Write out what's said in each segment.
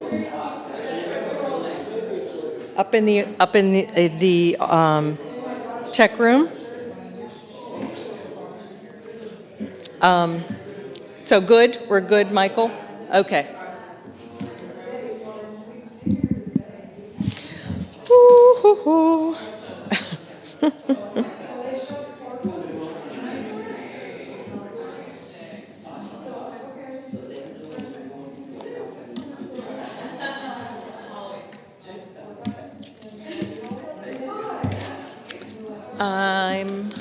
Up in the check room. So good? We're good, Michael? Okay. Woo-hoo-hoo. I'm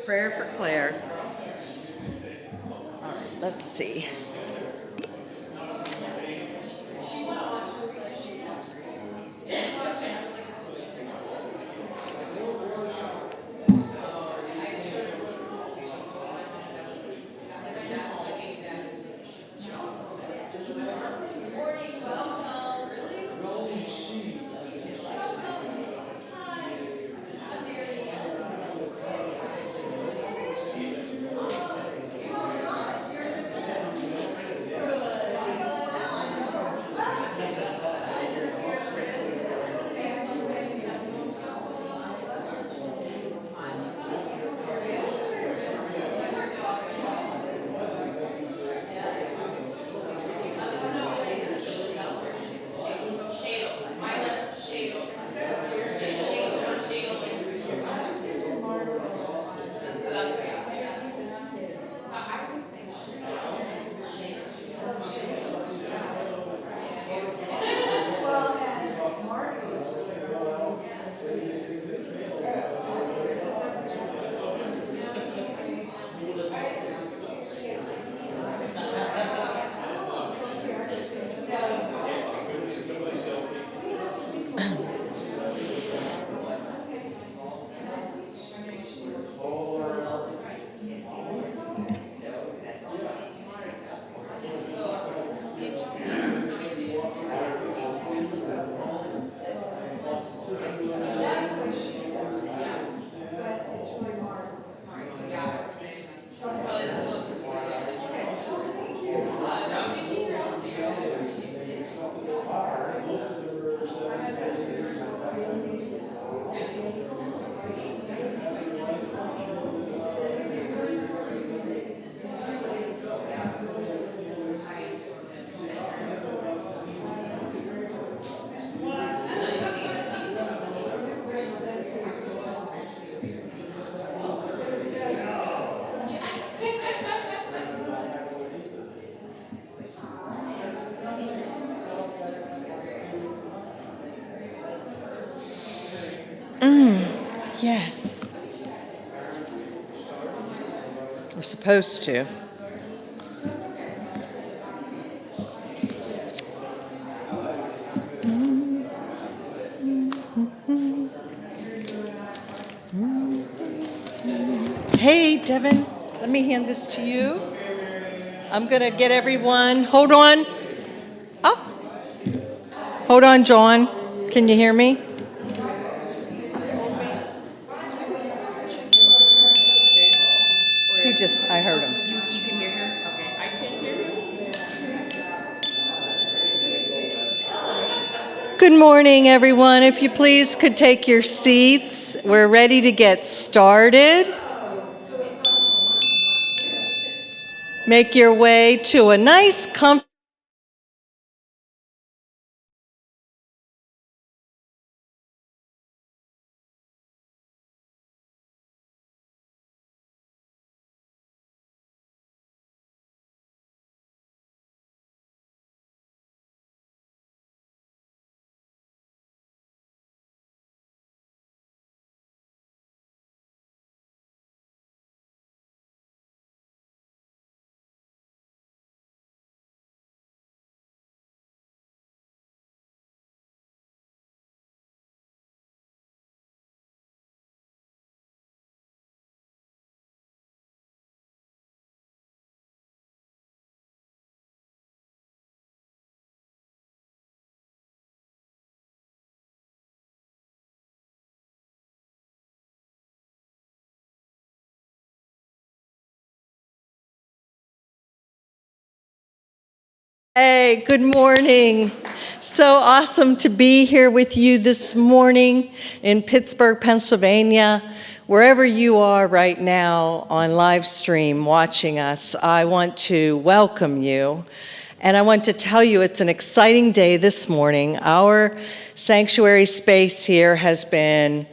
prayer for Claire. All right, let's see. Yes. We're supposed to. Hey, Devon, let me hand this to you. I'm going to get everyone. Hold on. Oh. Hold on, John. Can you hear me? I heard him. You can hear him? Okay, I can hear him. Good morning, everyone. If you please could take your seats. We're ready to get started. Make your way to a nice, comfortable. Hey, good morning. So awesome to be here with you this morning in Pittsburgh, Pennsylvania. Wherever you are right now on live stream watching us, I want to welcome you. And I want to tell you it's an exciting day this morning. Our sanctuary space here has been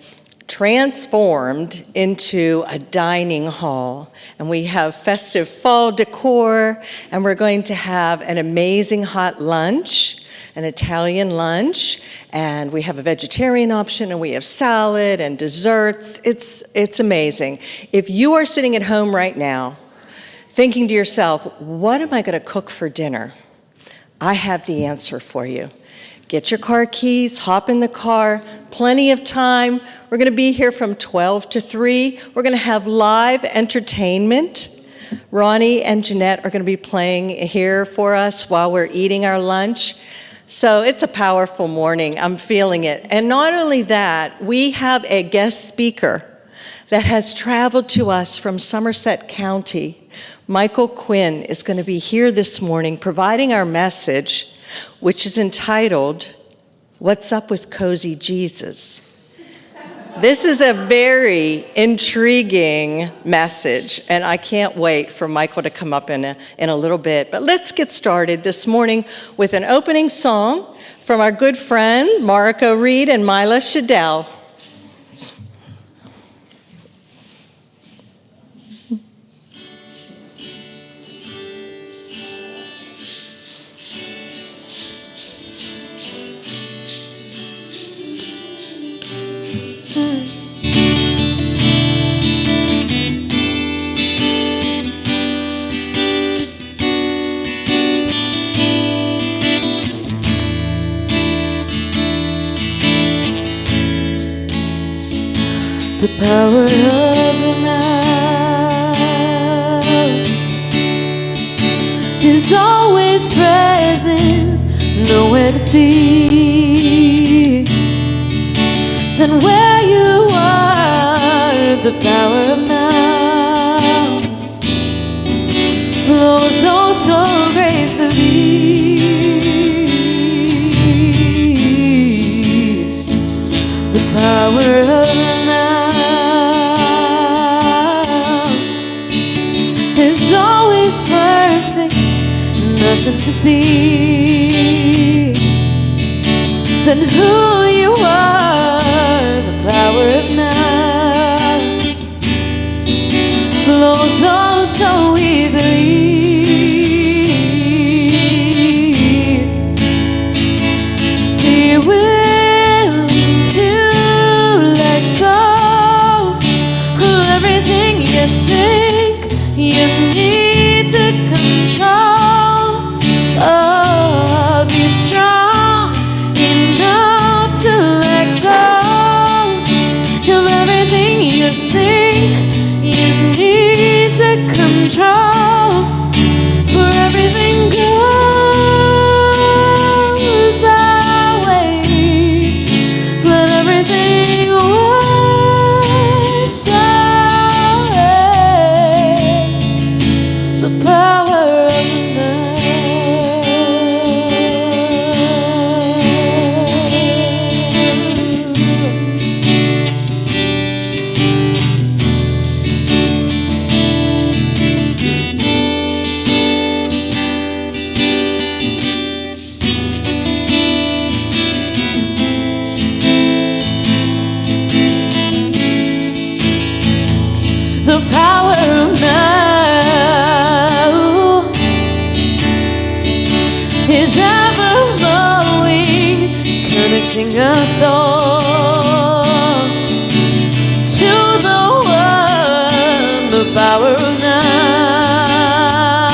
transformed into a dining hall. And we have festive fall decor, and we're going to have an amazing hot lunch, an Italian lunch, and we have a vegetarian option, and we have salad and desserts. It's amazing. If you are sitting at home right now, thinking to yourself, what am I going to cook for dinner? I have the answer for you. Get your car keys, hop in the car, plenty of time. We're going to be here from 12 to 3. We're going to have live entertainment. Ronnie and Jeanette are going to be playing here for us while we're eating our lunch. So it's a powerful morning. I'm feeling it. And not only that, we have a guest speaker that has traveled to us from Somerset County. Michael Quinn is going to be here this morning providing our message, which is entitled, What's Up with Cozy Jesus? This is a very intriguing message, and I can't wait for Michael to come up in a little bit. But let's get started this morning with an opening song from our good friend, Marika Reed and Mila Shadell. The power of now is always present, nowhere to be than where you are. The power of now flows oh so gracefully. The power of now is always perfect, nothing to be than who you are. The power of now flows oh so easily. Be willing to let go control, for everything goes our way. Let everything wash away the power of the power of now is ever flowing, connecting us all to the one. The power of now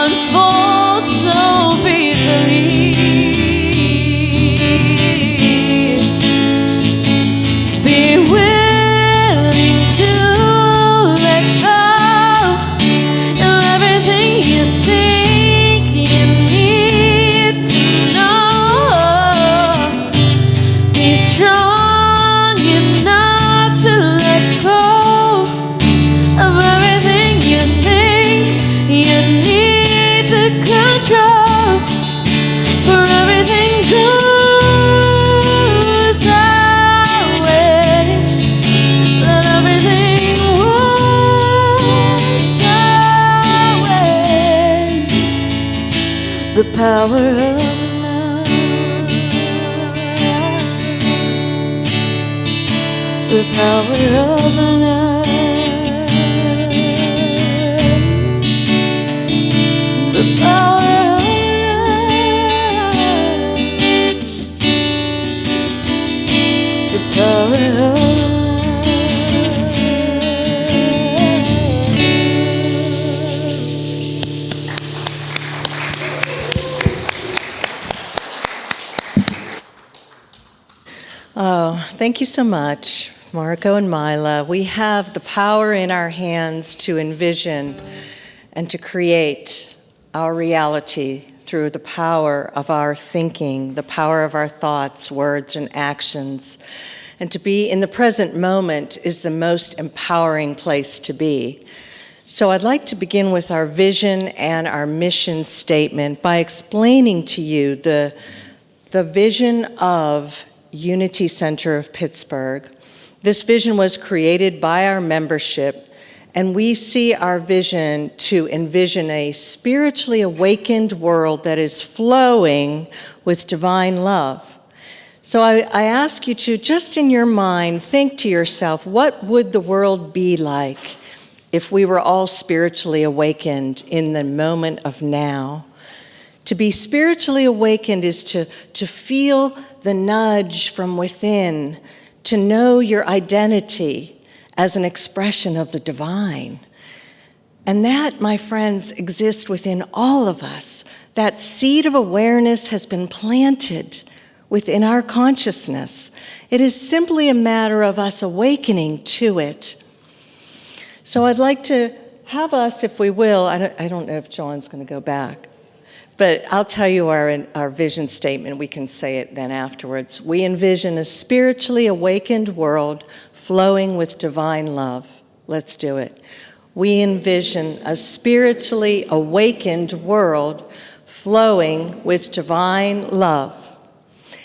unfolds so peacefully. Be willing to let go of everything you think you need to know. Be strong enough to let go of everything you think you need to control, for everything goes away. Let everything wash away the power of now. The power of now. The power of now. The power of Oh, thank you so much, Marco and Mila. We have the power in our hands to envision and to create our reality through the power of our thinking, the power of our thoughts, words, and actions. And to be in the present moment is the most empowering place to be. So I'd like to begin with our vision and our mission statement by explaining to you the vision of Unity Center of Pittsburgh. This vision was created by our membership, and we see our vision to envision a spiritually awakened world that is flowing with divine love. So I ask you to, just in your mind, think to yourself, what would the world be like if we were all spiritually awakened in the moment of now? To be spiritually awakened is to feel the nudge from within, to know your identity as an expression of the divine. And that, my friends, exists within all of us. That seed of awareness has been planted within our consciousness. It is simply a matter of us awakening to it. So I'd like to have us, if we will, I don't know if John's going to go back, but I'll tell you our vision statement. We can say it then afterwards. We envision a spiritually awakened world flowing with divine love. Let's do it. We envision a spiritually awakened world flowing with divine love.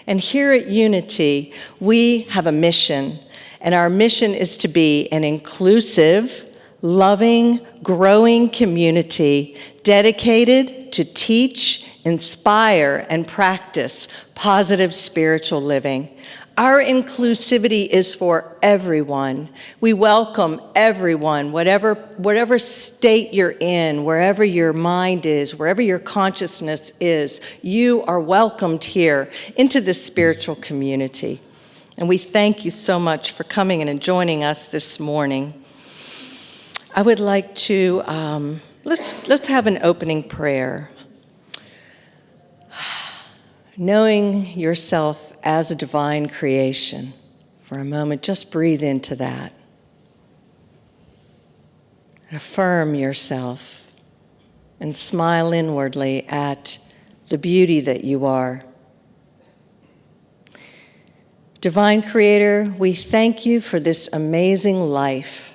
And here at Unity, we have a mission, and our mission is to be an inclusive, loving, growing community dedicated to teach, inspire, and practice positive spiritual living. Our inclusivity is for everyone. We welcome everyone, whatever state you're in, wherever your mind is, wherever your consciousness is, you are welcomed here into this spiritual community. And we thank you so much for coming and joining us this morning. I would like to, let's have an opening prayer. Knowing yourself as a divine creation, for a moment, just breathe into that. Affirm yourself and smile inwardly at the beauty that you are. Divine Creator, we thank you for this amazing life,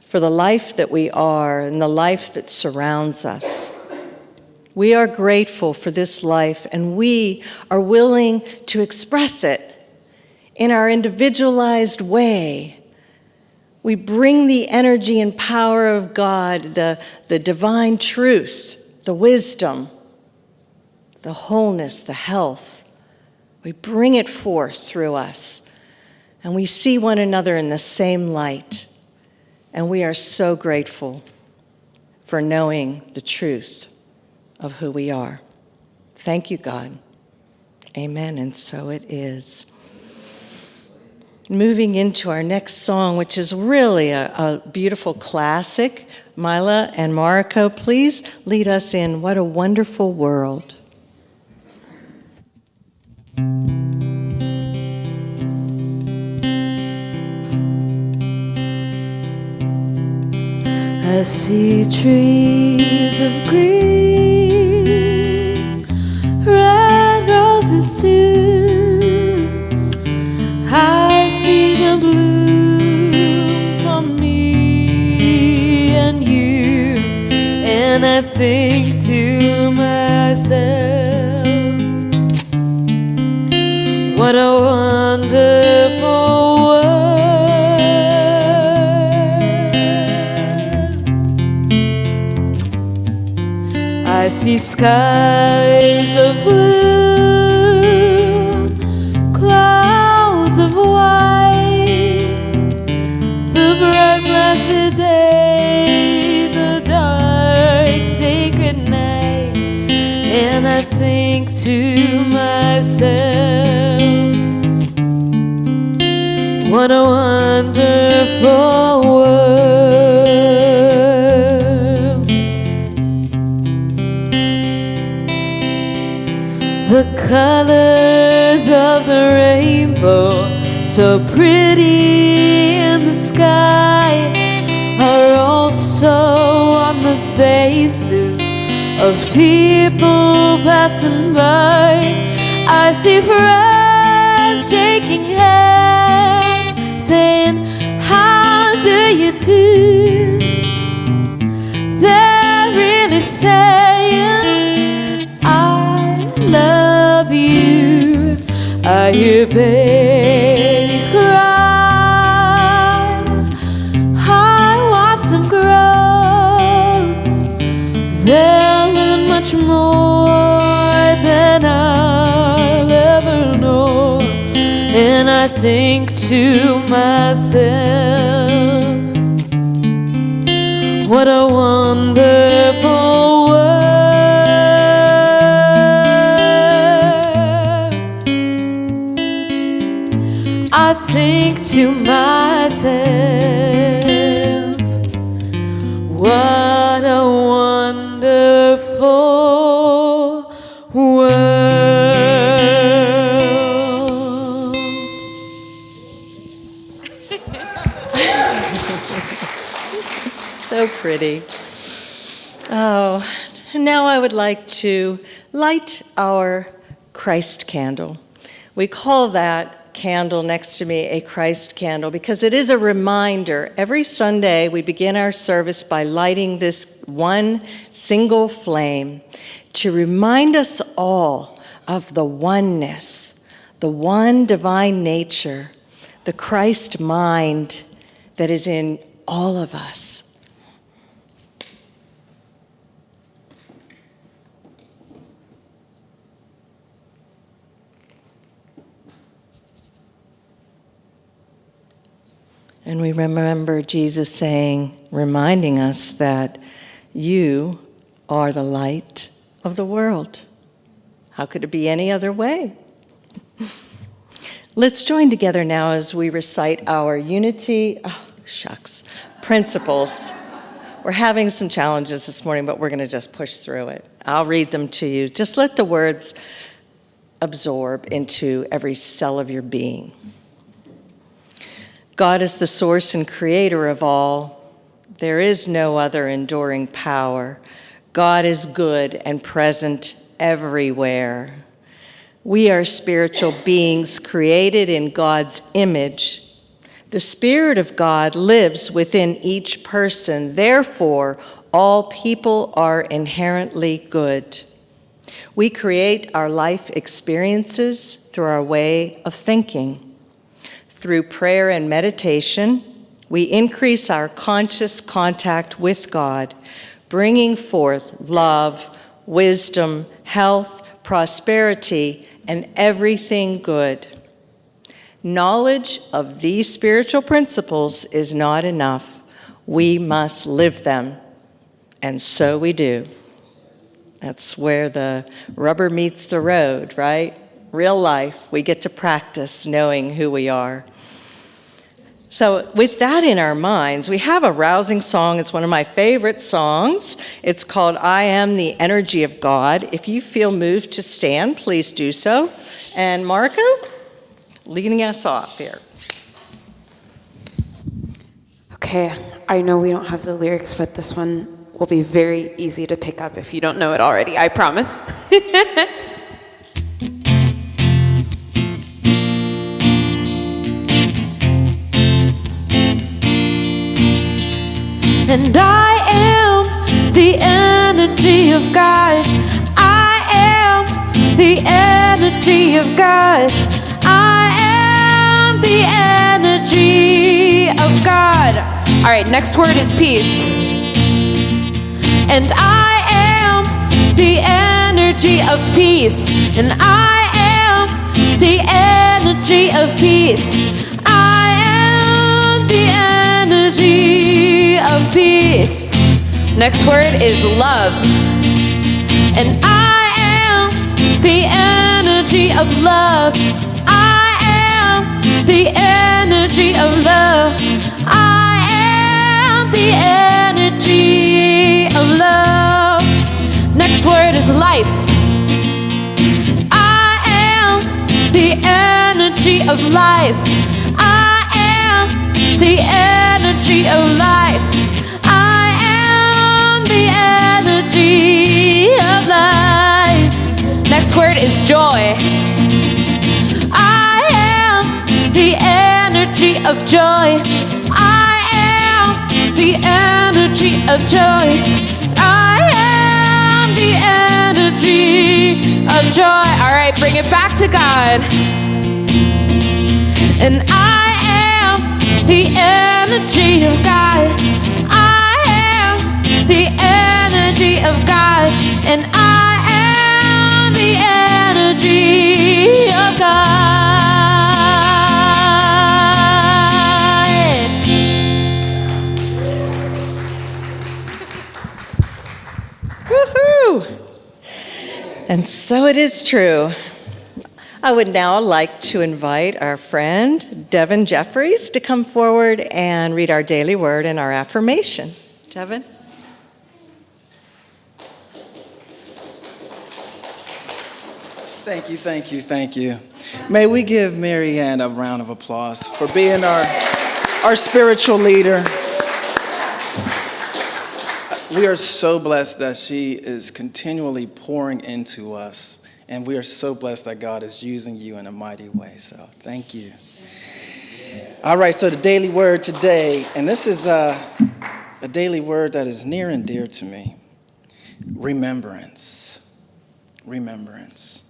for the life that we are and the life that surrounds us. We are grateful for this life, and we are willing to express it in our individualized way. We bring the energy and power of God, the divine truth, the wisdom, the wholeness, the health. We bring it forth through us, and we see one another in the same light. And we are so grateful for knowing the truth of who we are. Thank you, God. Amen, and so it is. Moving into our next song, which is really a beautiful classic. Mila and Mariko, please lead us in What a Wonderful World. I see trees of green, red roses too. I see them bloom for me and you, and I think to myself, what a wonderful world. I see skies of blue, clouds of white, the bright blessed day, the dark sacred night, and I think to myself, what a wonderful world. The colors of the rainbow, so pretty in the sky, are also on the faces of people passing by. I see friends shaking hands, saying, how do you do? They're really saying, I love you. I hear babies cry, I watch them grow. They'll learn much more than I'll ever know. And I think to myself, what a wonderful world. I think to myself, what a wonderful world. So pretty. Oh, and now I would like to light our Christ candle. We call that candle next to me a Christ candle because it is a reminder. Every Sunday we begin our service by lighting this one single flame to remind us all of the oneness, the one divine nature, the Christ mind that is in all of us. And we remember Jesus saying, reminding us that you are the light of the world. How could it be any other way? Let's join together now as we recite our unity, principles. We're having some challenges this morning, but we're going to just push through it. I'll read them to you. Just let the words absorb into every cell of your being. God is the source and creator of all. There is no other enduring power. God is good and present everywhere. We are spiritual beings created in God's image. The Spirit of God lives within each person. Therefore, all people are inherently good. We create our life experiences through our way of thinking. Through prayer and meditation, we increase our conscious contact with God, bringing forth love, wisdom, health, prosperity, and everything good. Knowledge of these spiritual principles is not enough. We must live them, and so we do. That's where the rubber meets the road, right? Real life, we get to practice knowing who we are. So with that in our minds, we have a rousing song. It's one of my favorite songs. It's called I Am the Energy of God. If you feel moved to stand, please do so. And Marco, leading us off here. Okay, I know we don't have the lyrics, but this one will be very easy to pick up if you don't know it already, I promise. And I am the energy of God. I am the energy of God. I am the energy of God. All right, next word is peace. And I am the energy of peace. And I am the energy of peace. I am the energy of peace. Next word is love. And I am the energy of love. I am the energy of love. I am the energy of love. Next word is life. I am the energy of life. I am the energy of life. I am the energy of life. Next word is joy. I am the energy of joy. I am the energy of joy. I am the energy of joy. All right, bring it back to God. And I am the energy of God. I am the energy of God. And I am the energy of God. Woohoo! And so it is true. I would now like to invite our friend, Devon Jeffries, to come forward and read our daily word and our affirmation. Devon? Thank you, thank you, thank you. May we give Mary Ann a round of applause for being our spiritual leader. We are so blessed that she is continually pouring into us, and we are so blessed that God is using you in a mighty way, so thank you. All right, so the daily word today, and this is a daily word that is near and dear to me. Remembrance. Remembrance.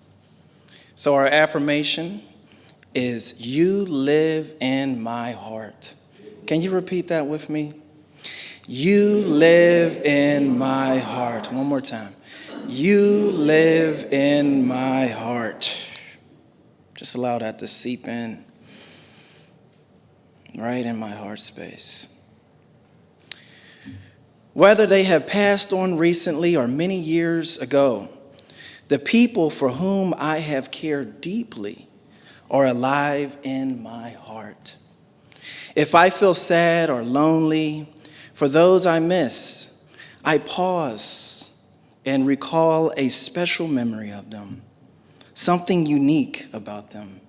So our affirmation is, you live in my heart. Can you repeat that with me? You live in my heart. One more time. You live in my heart. Just allow that to seep in right in my heart space. Whether they have passed on recently or many years ago, the people for whom I have cared deeply are alive in my heart. If I feel sad or lonely for those I miss, I pause and recall a special memory of them, something unique about them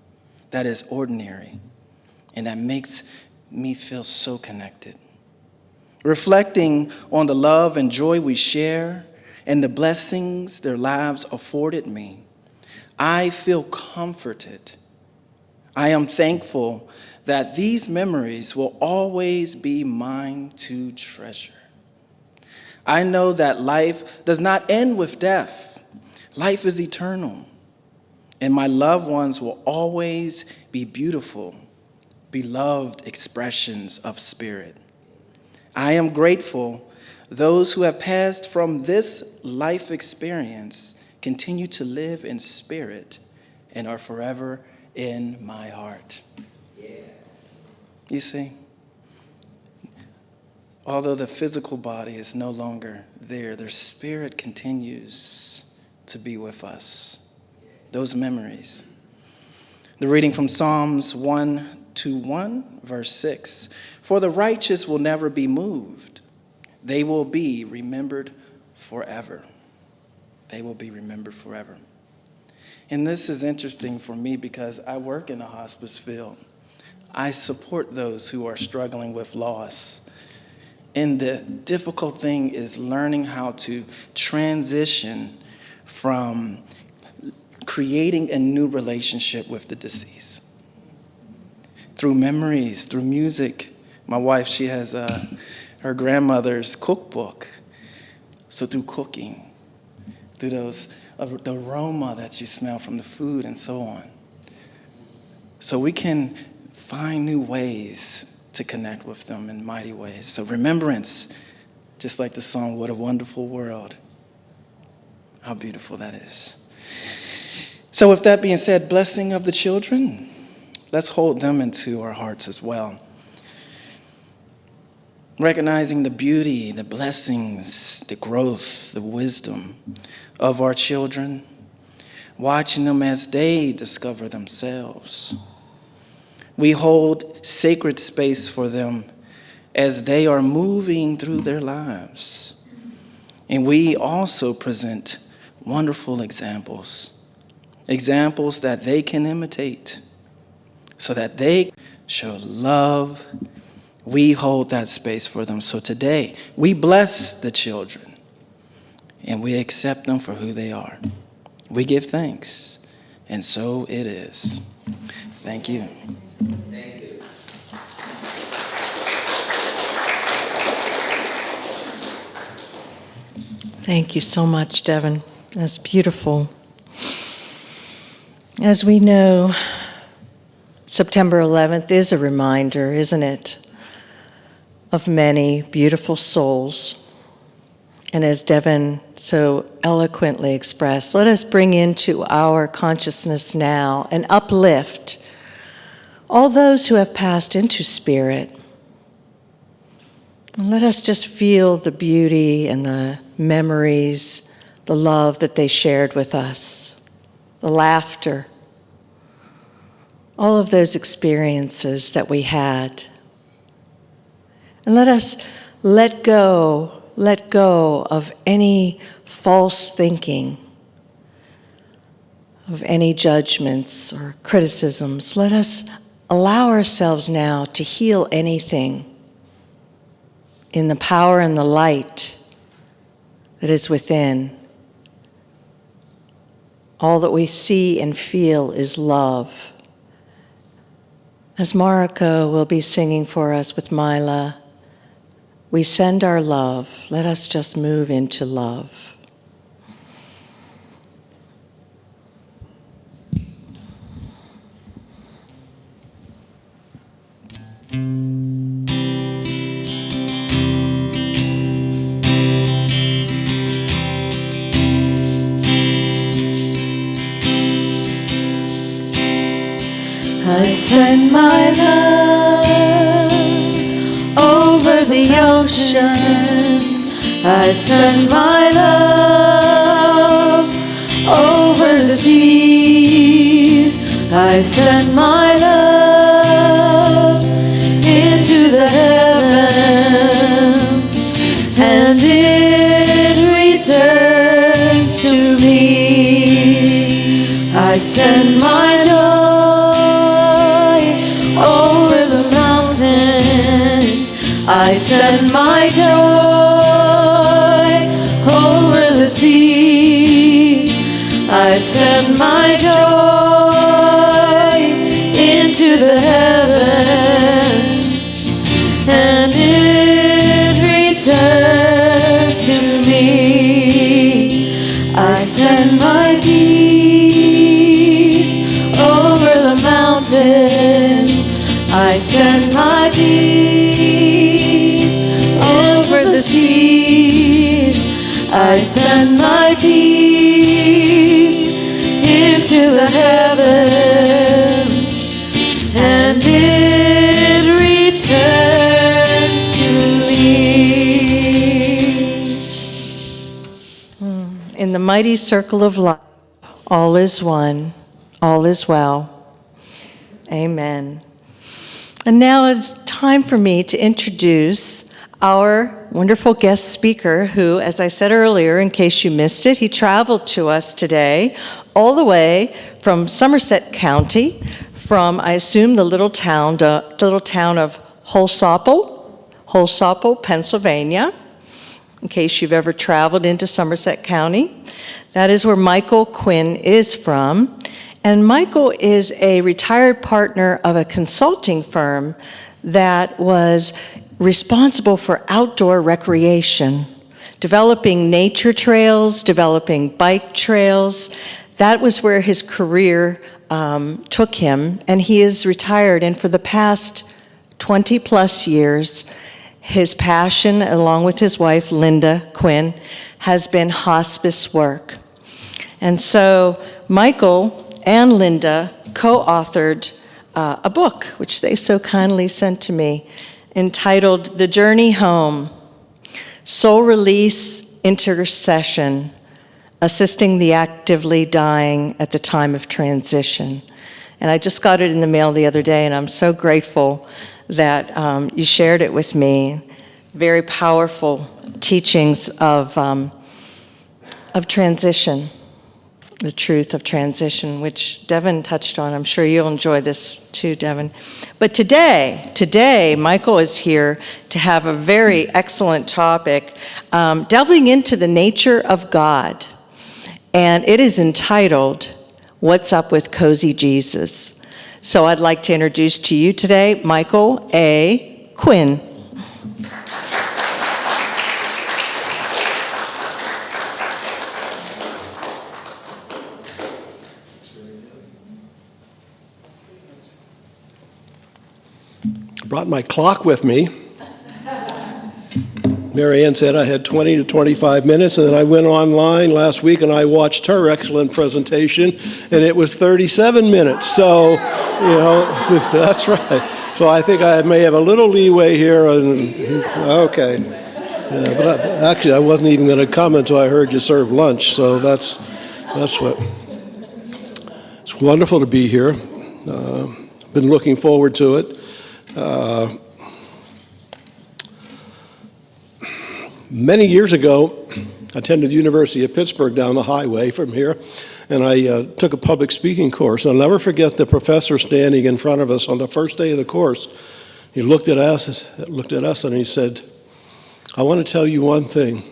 that is ordinary and that makes me feel so connected. reflecting on the love and joy we share and the blessings their lives afforded me. I feel comforted. I am thankful that these memories will always be mine to treasure. I know that life does not end with death. Life is eternal, and my loved ones will always be beautiful, beloved expressions of spirit. I am grateful those who have passed from this life experience continue to live in spirit and are forever in my heart. You see, although the physical body is no longer there, their spirit continues to be with us. Those memories. The reading from Psalms 121, verse 6. For the righteous will never be moved. They will be remembered forever. They will be remembered forever. And this is interesting for me because I work in a hospice field. I support those who are struggling with loss. And the difficult thing is learning how to transition from creating a new relationship with the deceased. Through memories, through music. My wife, she has her grandmother's cookbook. So through cooking, through the aroma that you smell from the food and so on. So we can find new ways to connect with them in mighty ways. So remembrance, just like the song, What a Wonderful World. How beautiful that is. So with that being said, blessing of the children, let's hold them into our hearts as well. Recognizing the beauty, the blessings, the growth, the wisdom of our children, watching them as they discover themselves. We hold sacred space for them as they are moving through their lives. And we also present wonderful examples that they can imitate so that they show love. We hold that space for them. So today, we bless the children and we accept them for who they are. We give thanks, and so it is. Thank you. Thank you. Thank you so much, Devon. That's beautiful. As we know, September 11th is a reminder, isn't it, of many beautiful souls. And as Devon so eloquently expressed, let us bring into our consciousness now and uplift all those who have passed into spirit. And let us just feel the beauty and the memories, the love that they shared with us, the laughter, all of those experiences that we had. And let us let go of any false thinking, of any judgments or criticisms. Let us allow ourselves now to heal anything in the power and the light that is within. All that we see and feel is love. As Marika will be singing for us with Mila, we send our love. Let us just move into love. I send my love over the oceans. I send my love over the seas. I send my love into the heavens, and it returns to me. I send my joy over the mountains. I send my joy over the seas. I send my joy into the heavens, and it returns to me. I send my peace over the mountains. I send my peace over the seas. I send my peace into the heavens, and it returns to me. In the mighty circle of life, all is one, all is well. Amen. And now it's time for me to introduce our wonderful guest speaker who, as I said earlier, in case you missed it, he traveled to us today all the way from Somerset County, from, I assume, the little town of Holsapo, Pennsylvania, in case you've ever traveled into Somerset County. That is where Michael Quinn is from. And Michael is a retired partner of a consulting firm that was responsible for outdoor recreation, developing nature trails, developing bike trails. That was where his career took him, and he is retired. And for the past 20 plus years, his passion, along with his wife, Linda Quinn, has been hospice work. And so Michael and Linda co-authored a book, which they so kindly sent to me, entitled The Journey Home, Soul Release Intercession, Assisting the Actively Dying at the Time of Transition. And I just got it in the mail the other day, and I'm so grateful that you shared it with me. Very powerful teachings of transition. The truth of transition, which Devon touched on. I'm sure you'll enjoy this too, Devon. But today, Michael is here to have a very excellent topic, delving into the nature of God. And it is entitled, What's Up with Cozy Jesus? So I'd like to introduce to you today, Michael A. Quinn. Brought my clock with me. Mary Ann said I had 20 to 25 minutes, and then I went online last week and I watched her excellent presentation, and it was 37 minutes. So, that's right. So I think I may have a little leeway here. Okay. Yeah, but actually, I wasn't even going to come until I heard you serve lunch. So that's what. It's wonderful to be here. Been looking forward to it. Many years ago, I attended the University of Pittsburgh down the highway from here, and I took a public speaking course. I'll never forget the professor standing in front of us on the first day of the course. He looked at us, and he said, "I want to tell you one thing.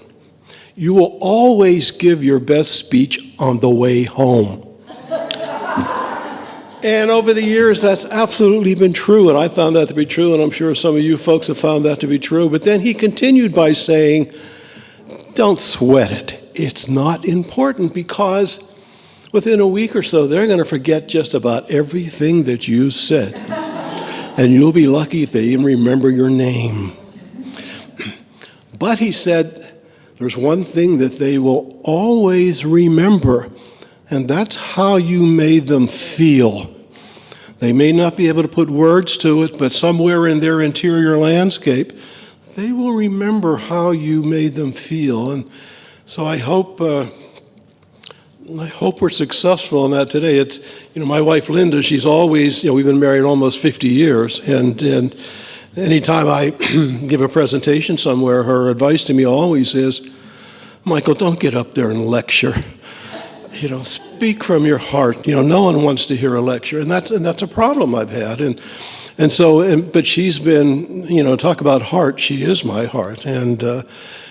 You will always give your best speech on the way home." And over the years, that's absolutely been true, and I found that to be true, and I'm sure some of you folks have found that to be true. But then he continued by saying, don't sweat it. It's not important, because within a week or so, they're going to forget just about everything that you said. And you'll be lucky if they even remember your name. But he said, there's one thing that they will always remember, and that's how you made them feel. They may not be able to put words to it, but somewhere in their interior landscape, they will remember how you made them feel. And so I hope we're successful in that today. It's, my wife Linda, she's always, we've been married almost 50 years, and anytime I give a presentation somewhere, her advice to me always is, Michael, don't get up there and lecture. Speak from your heart. No one wants to hear a lecture, and that's a problem I've had. And And so, but she's been, talk about heart, she is my heart, and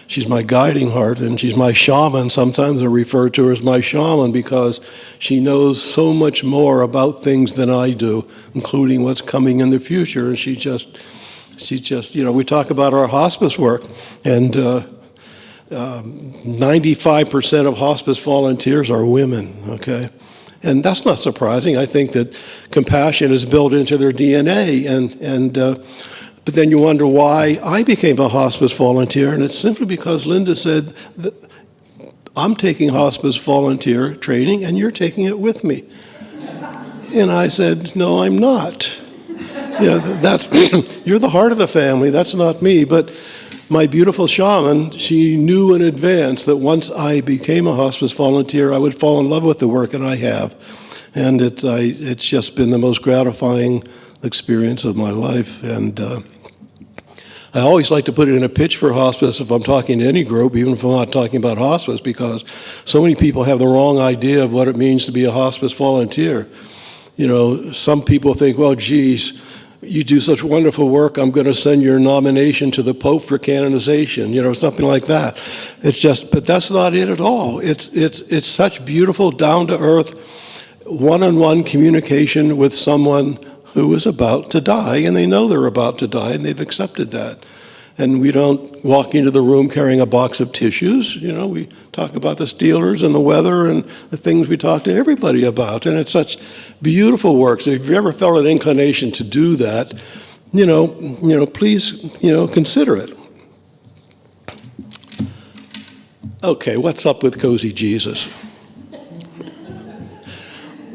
she's my guiding heart, and she's my shaman. Sometimes I refer to her as my shaman because she knows so much more about things than I do, including what's coming in the future. And she's just, we talk about our hospice work, and 95% of hospice volunteers are women, okay? And that's not surprising. I think that compassion is built into their DNA, but then you wonder why I became a hospice volunteer, and it's simply because Linda said, that I'm taking hospice volunteer training, and you're taking it with me. And I said, no, I'm not. That's you're the heart of the family, that's not me. But my beautiful shaman, she knew in advance that once I became a hospice volunteer, I would fall in love with the work, and I have. And it's just been the most gratifying experience of my life. And I always like to put it in a pitch for hospice if I'm talking to any group, even if I'm not talking about hospice, because so many people have the wrong idea of what it means to be a hospice volunteer. Some people think, well, geez, you do such wonderful work, I'm going to send your nomination to the Pope for canonization, something like that. But that's not it at all. It's such beautiful, down-to-earth, one-on-one communication with someone who is about to die, and they know they're about to die, and they've accepted that. And we don't walk into the room carrying a box of tissues. We talk about the Steelers and the weather and the things we talk to everybody about. And it's such beautiful work. So if you ever felt an inclination to do that, please, consider it. Okay, what's up with Cozy Jesus?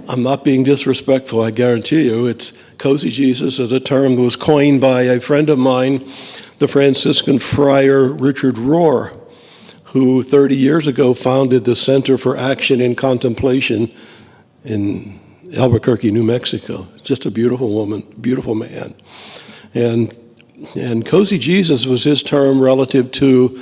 I'm not being disrespectful, I guarantee you. It's Cozy Jesus is a term that was coined by a friend of mine, the Franciscan friar Richard Rohr, who 30 years ago founded the Center for Action and Contemplation in Albuquerque, New Mexico. Just a beautiful woman, beautiful man. And Cozy Jesus was his term relative to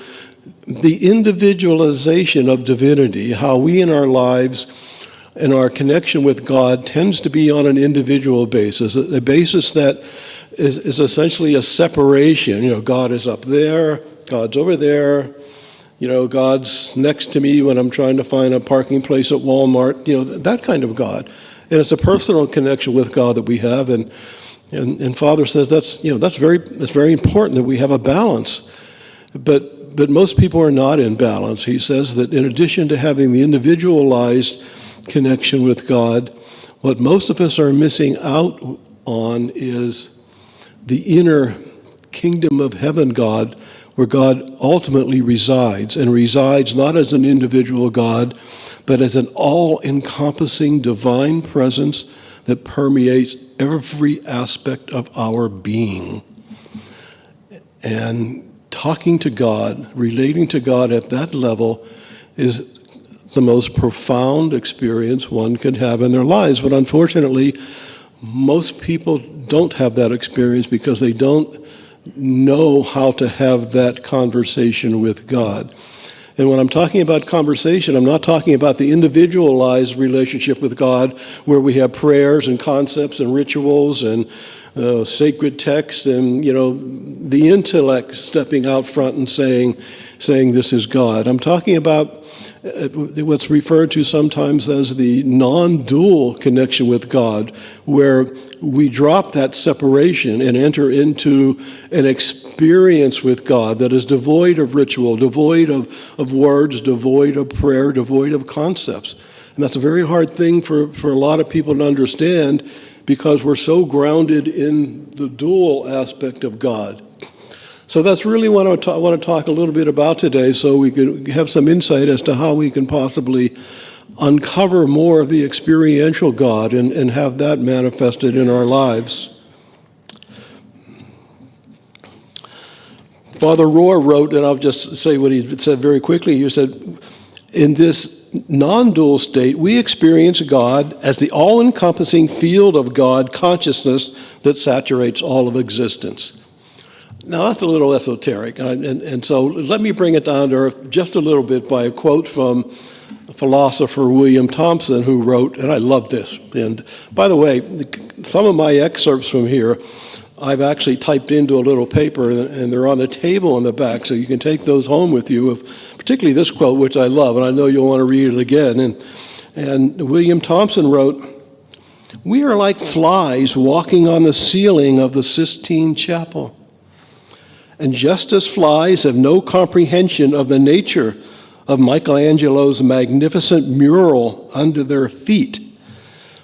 the individualization of divinity, how we in our lives and our connection with God tends to be on an individual basis, a basis that is essentially a separation. God is up there, God's over there, God's next to me when I'm trying to find a parking place at Walmart, that kind of God. And it's a personal connection with God that we have, and Father says that's very important that we have a balance. But most people are not in balance. He says that in addition to having the individualized connection with God, what most of us are missing out on is the inner kingdom of heaven God, where God ultimately resides, and resides not as an individual God, but as an all-encompassing divine presence that permeates every aspect of our being. And talking to God, relating to God at that level is the most profound experience one could have in their lives. But unfortunately, most people don't have that experience because they don't know how to have that conversation with God. And when I'm talking about conversation, I'm not talking about the individualized relationship with God where we have prayers and concepts and rituals and sacred text and, the intellect stepping out front and saying this is God. I'm talking about what's referred to sometimes as the non-dual connection with God, where we drop that separation and enter into an experience with God that is devoid of ritual, devoid of words, devoid of prayer, devoid of concepts. And that's a very hard thing for a lot of people to understand because we're so grounded in the dual aspect of God. So that's really what I want to talk a little bit about today, so we can have some insight as to how we can possibly uncover more of the experiential God and have that manifested in our lives. Father Rohr wrote, and I'll just say what he said very quickly. He said, in this non-dual state, we experience God as the all-encompassing field of God consciousness that saturates all of existence. Now, that's a little esoteric, and so let me bring it down to earth just a little bit by a quote from philosopher William Thompson, who wrote, and I love this. And by the way, some of my excerpts from here, I've actually typed into a little paper, and they're on the table in the back, so you can take those home with you. Particularly this quote, which I love, and I know you'll want to read it again. And William Thompson wrote, "We are like flies walking on the ceiling of the Sistine Chapel. And just as flies have no comprehension of the nature of Michelangelo's magnificent mural under their feet,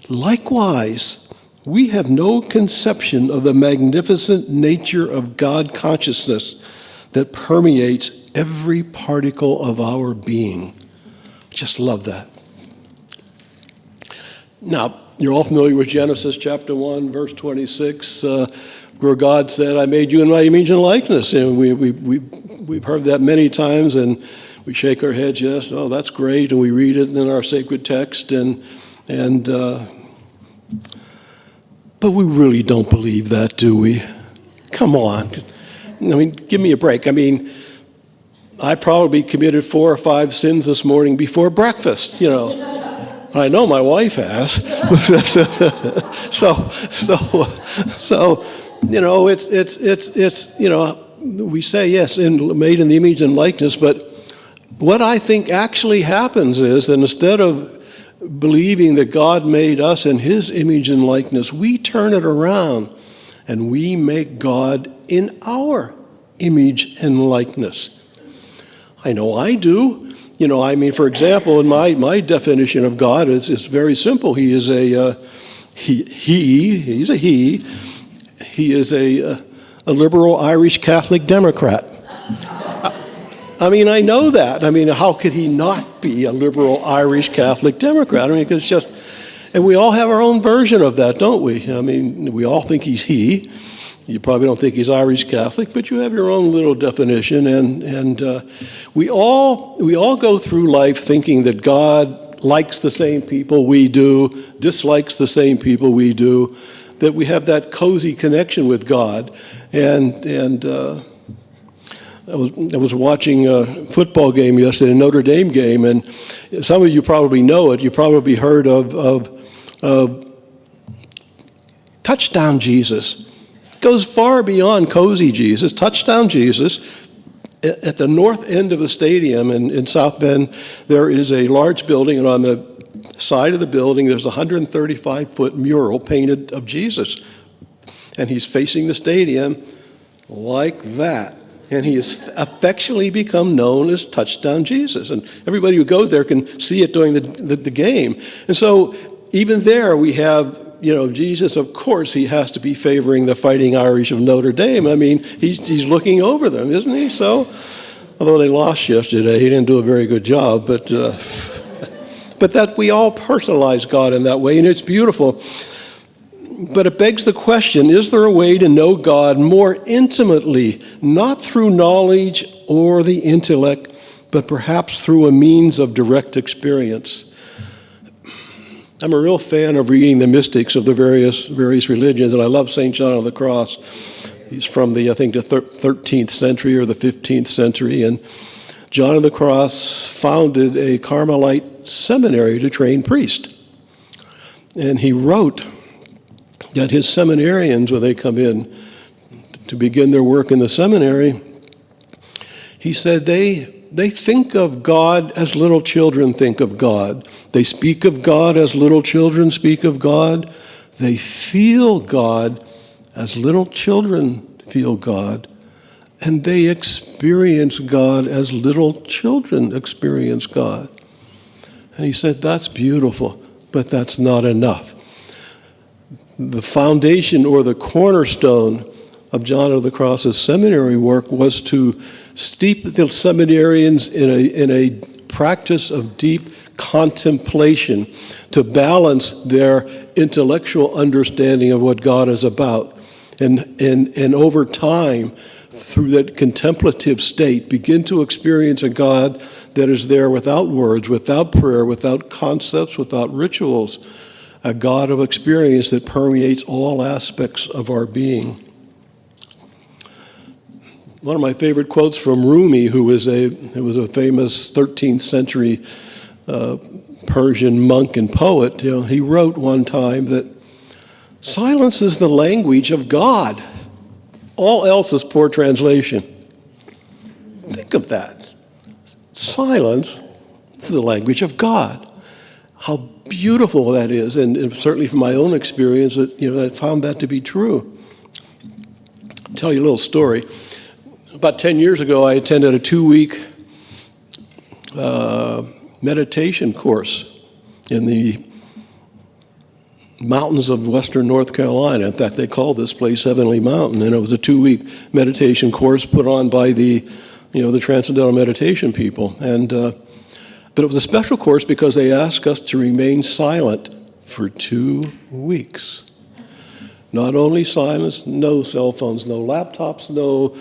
likewise, we have no conception of the magnificent nature of God consciousness that permeates every particle of our being." Just love that. Now, you're all familiar with Genesis chapter 1, verse 26, where God said, "I made you in my image and likeness." And we've heard that many times, and we shake our heads, yes, oh, that's great, and we read it in our sacred text, but we really don't believe that, do we? Come on. I mean, give me a break. I mean, I probably committed 4 or 5 sins this morning before breakfast, you know. I know my wife has. So, you know, it's you know, we say yes, made in the image and likeness, but what I think actually happens is that instead of believing that God made us in his image and likeness, we turn it around and we make God in our image and likeness. I know I do. You know, I mean, for example, in my definition of God is very simple. He is a he's a he. He is a liberal Irish Catholic Democrat. I mean, I know that. I mean, how could he not be a liberal Irish Catholic Democrat? I mean, it's just, and we all have our own version of that, don't we? I mean, we all think he's he. You probably don't think he's Irish Catholic, but you have your own little definition, and we all go through life thinking that God likes the same people we do, dislikes the same people we do, that we have that cozy connection with God, and I was watching a football game yesterday, a Notre Dame game, and some of you probably know it. You probably heard of Touchdown Jesus. Goes far beyond cozy Jesus. Touchdown Jesus. At the north end of the stadium in South Bend, there is a large building, and on the side of the building, there's a 135-foot mural painted of Jesus. And he's facing the stadium like that. And he has affectionately become known as Touchdown Jesus. And everybody who goes there can see it during the game. And so even there we have, you know, Jesus, of course, he has to be favoring the Fighting Irish of Notre Dame. I mean, he's looking over them, isn't he? So, although they lost yesterday, he didn't do a very good job. But that we all personalize God in that way, and it's beautiful. But it begs the question, is there a way to know God more intimately, not through knowledge or the intellect, but perhaps through a means of direct experience? I'm a real fan of reading the mystics of the various religions, and I love St. John of the Cross. He's from the 13th century or the 15th century, and John of the Cross founded a Carmelite seminary to train priests. And he wrote that his seminarians, when they come in to begin their work in the seminary, he said they think of God as little children think of God. They speak of God as little children speak of God. They feel God as little children feel God. And they experience God as little children experience God. And he said, that's beautiful, but that's not enough. The foundation or the cornerstone of John of the Cross's seminary work was to steep the seminarians in a practice of deep contemplation, to balance their intellectual understanding of what God is about. And over time, through that contemplative state, begin to experience a God that is there without words, without prayer, without concepts, without rituals, a God of experience that permeates all aspects of our being. One of my favorite quotes from Rumi, who was a famous 13th century Persian monk and poet, he wrote one time that silence is the language of God. All else is poor translation. Think of that. Silence is the language of God. How beautiful that is, and certainly from my own experience, I found that to be true. I'll tell you a little story. About 10 years ago, I attended a 2-week meditation course in the mountains of western North Carolina. In fact, they called this place Heavenly Mountain, and it was a 2-week meditation course put on by the Transcendental Meditation people. But it was a special course because they asked us to remain silent for 2 weeks. Not only silence, no cell phones, no laptops, no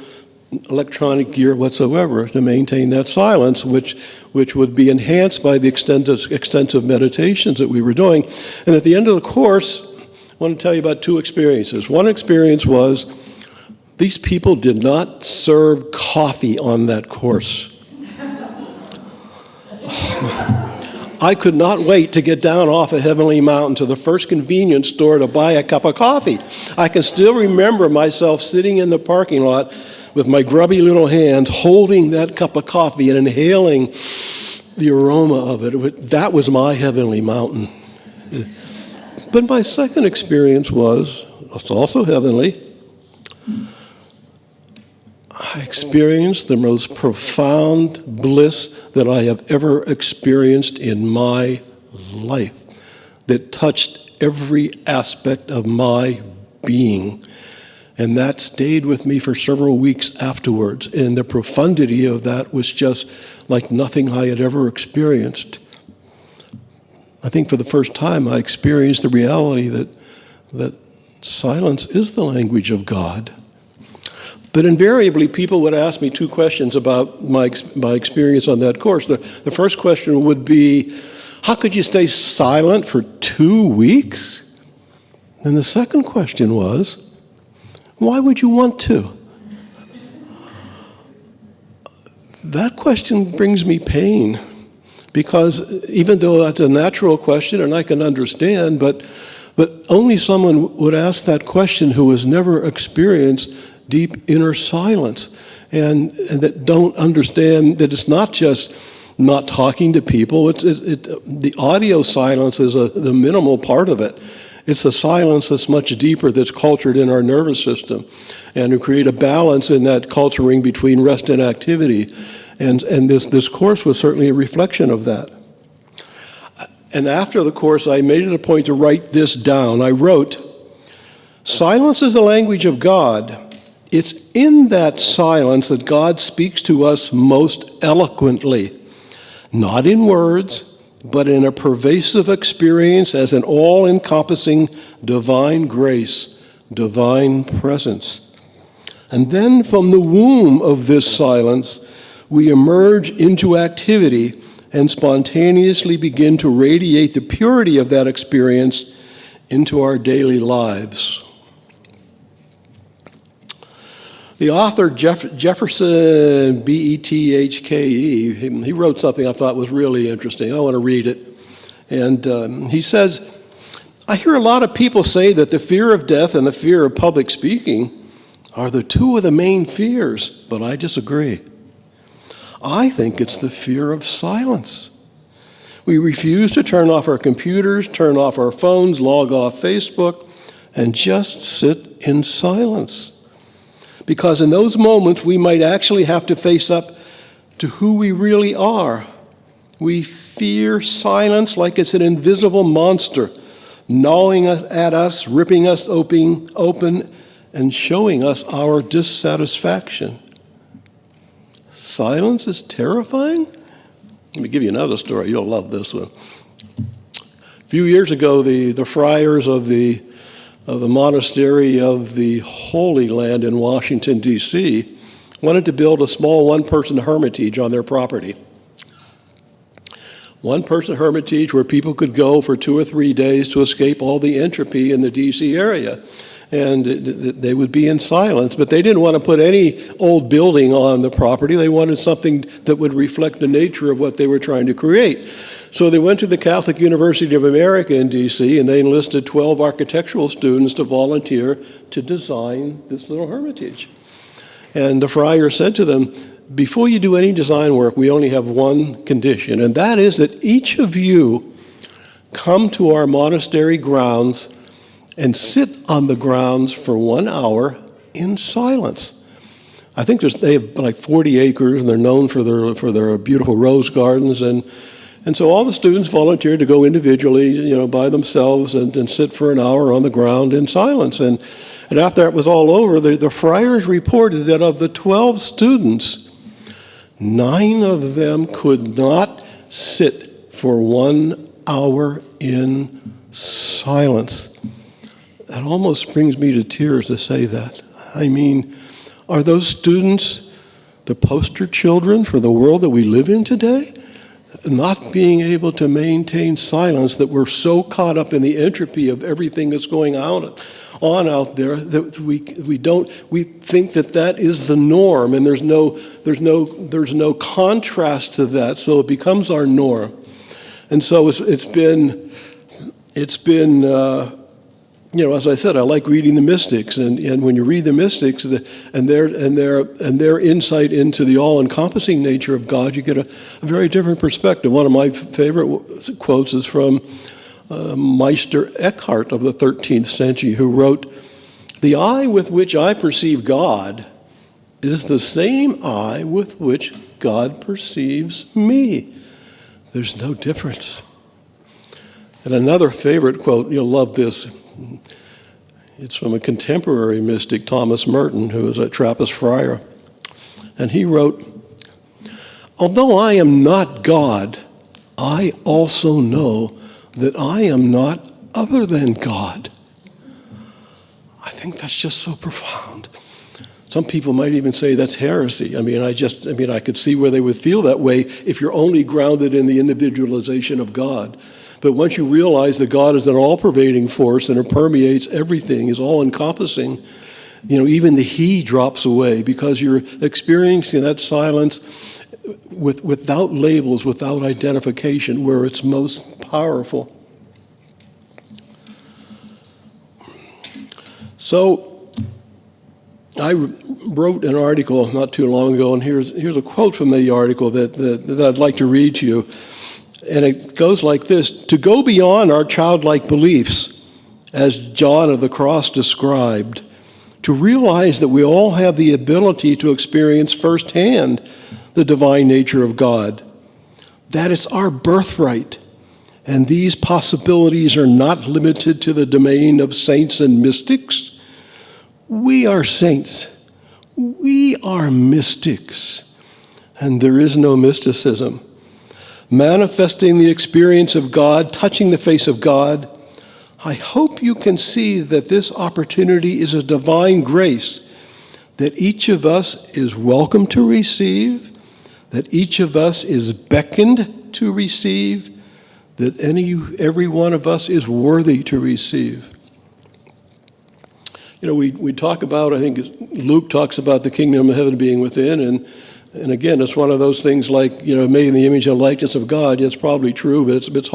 electronic gear whatsoever, to maintain that silence, which would be enhanced by the extensive meditations that we were doing. And at the end of the course, I want to tell you about 2 experiences. One experience was these people did not serve coffee on that course. I could not wait to get down off of Heavenly Mountain to the first convenience store to buy a cup of coffee. I can still remember myself sitting in the parking lot with my grubby little hands holding that cup of coffee and inhaling the aroma of it. That was my Heavenly Mountain. But my second experience was, it's also heavenly. I experienced the most profound bliss that I have ever experienced in my life, that touched every aspect of my being. And that stayed with me for several weeks afterwards. And the profundity of that was just like nothing I had ever experienced. I think for the first time I experienced the reality that silence is the language of God. But invariably, people would ask me 2 questions about my experience on that course. The first question would be, how could you stay silent for 2 weeks? And the second question was, why would you want to? That question brings me pain, because even though that's a natural question and I can understand, but only someone would ask that question who has never experienced deep inner silence, and that don't understand that it's not just not talking to people. The audio silence is the minimal part of it. It's a silence that's much deeper, that's cultured in our nervous system, and to create a balance in that culturing between rest and activity. And this course was certainly a reflection of that. And after the course, I made it a point to write this down. I wrote, silence is the language of God. It's in that silence that God speaks to us most eloquently, not in words, but in a pervasive experience as an all-encompassing divine grace, divine presence. And then from the womb of this silence, we emerge into activity and spontaneously begin to radiate the purity of that experience into our daily lives. The author, Jefferson, B-E-T-H-K-E, he wrote something I thought was really interesting. I want to read it. And he says, I hear a lot of people say that the fear of death and the fear of public speaking are the 2 of the main fears, but I disagree. I think it's the fear of silence. We refuse to turn off our computers, turn off our phones, log off Facebook, and just sit in silence. Because in those moments, we might actually have to face up to who we really are. We fear silence like it's an invisible monster, gnawing at us, ripping us open, and showing us our dissatisfaction. Silence is terrifying? Let me give you another story. You'll love this one. A few years ago, the friars of the monastery of the Holy Land in Washington, D.C., wanted to build a small one-person hermitage on their property. One-person hermitage where people could go for 2 or 3 days to escape all the entropy in the D.C. area. And they would be in silence, but they didn't want to put any old building on the property. They wanted something that would reflect the nature of what they were trying to create. So they went to the Catholic University of America in D.C., and they enlisted 12 architectural students to volunteer to design this little hermitage. And the friar said to them, before you do any design work, we only have one condition, and that is that each of you come to our monastery grounds and sit on the grounds for 1 hour in silence. I think they have like 40 acres, and they're known for their beautiful rose gardens, and so all the students volunteered to go individually, by themselves and sit for an hour on the ground in silence. And after that was all over, the friars reported that of the 12 students, 9 of them could not sit for 1 hour in silence. That almost brings me to tears to say that. I mean, are those students the poster children for the world that we live in today? Not being able to maintain silence, that we're so caught up in the entropy of everything that's going on out there that we think that is the norm, and there's no contrast to that, so it becomes our norm. And so it's been as I said, I like reading the mystics, and when you read the mystics and their insight into the all-encompassing nature of God, you get a very different perspective. One of my favorite quotes is from Meister Eckhart of the 13th century, who wrote, "The eye with which I perceive God is the same eye with which God perceives me. There's no difference." And another favorite quote, you'll love this. It's from a contemporary mystic, Thomas Merton, who was a Trappist friar. And he wrote, "Although I am not God, I also know that I am not other than God." I think that's just so profound. Some people might even say that's heresy. I could see where they would feel that way if you're only grounded in the individualization of God. But once you realize that God is an all-pervading force and it permeates everything, is all-encompassing, even the he drops away because you're experiencing that silence without labels, without identification, where it's most powerful. So I wrote an article not too long ago, and here's a quote from the article that I'd like to read to you. And it goes like this: "To go beyond our childlike beliefs, as John of the Cross described, to realize that we all have the ability to experience firsthand the divine nature of God, that it's our birthright, and these possibilities are not limited to the domain of saints and mystics. We are saints. We are mystics, and there is no mysticism. Manifesting the experience of God, touching the face of God, I hope you can see that this opportunity is a divine grace that each of us is welcome to receive, that each of us is beckoned to receive, that every one of us is worthy to receive." We talk about, I think Luke talks about the kingdom of heaven being within, and again, it's one of those things like, made in the image and likeness of God. It's probably true, but it's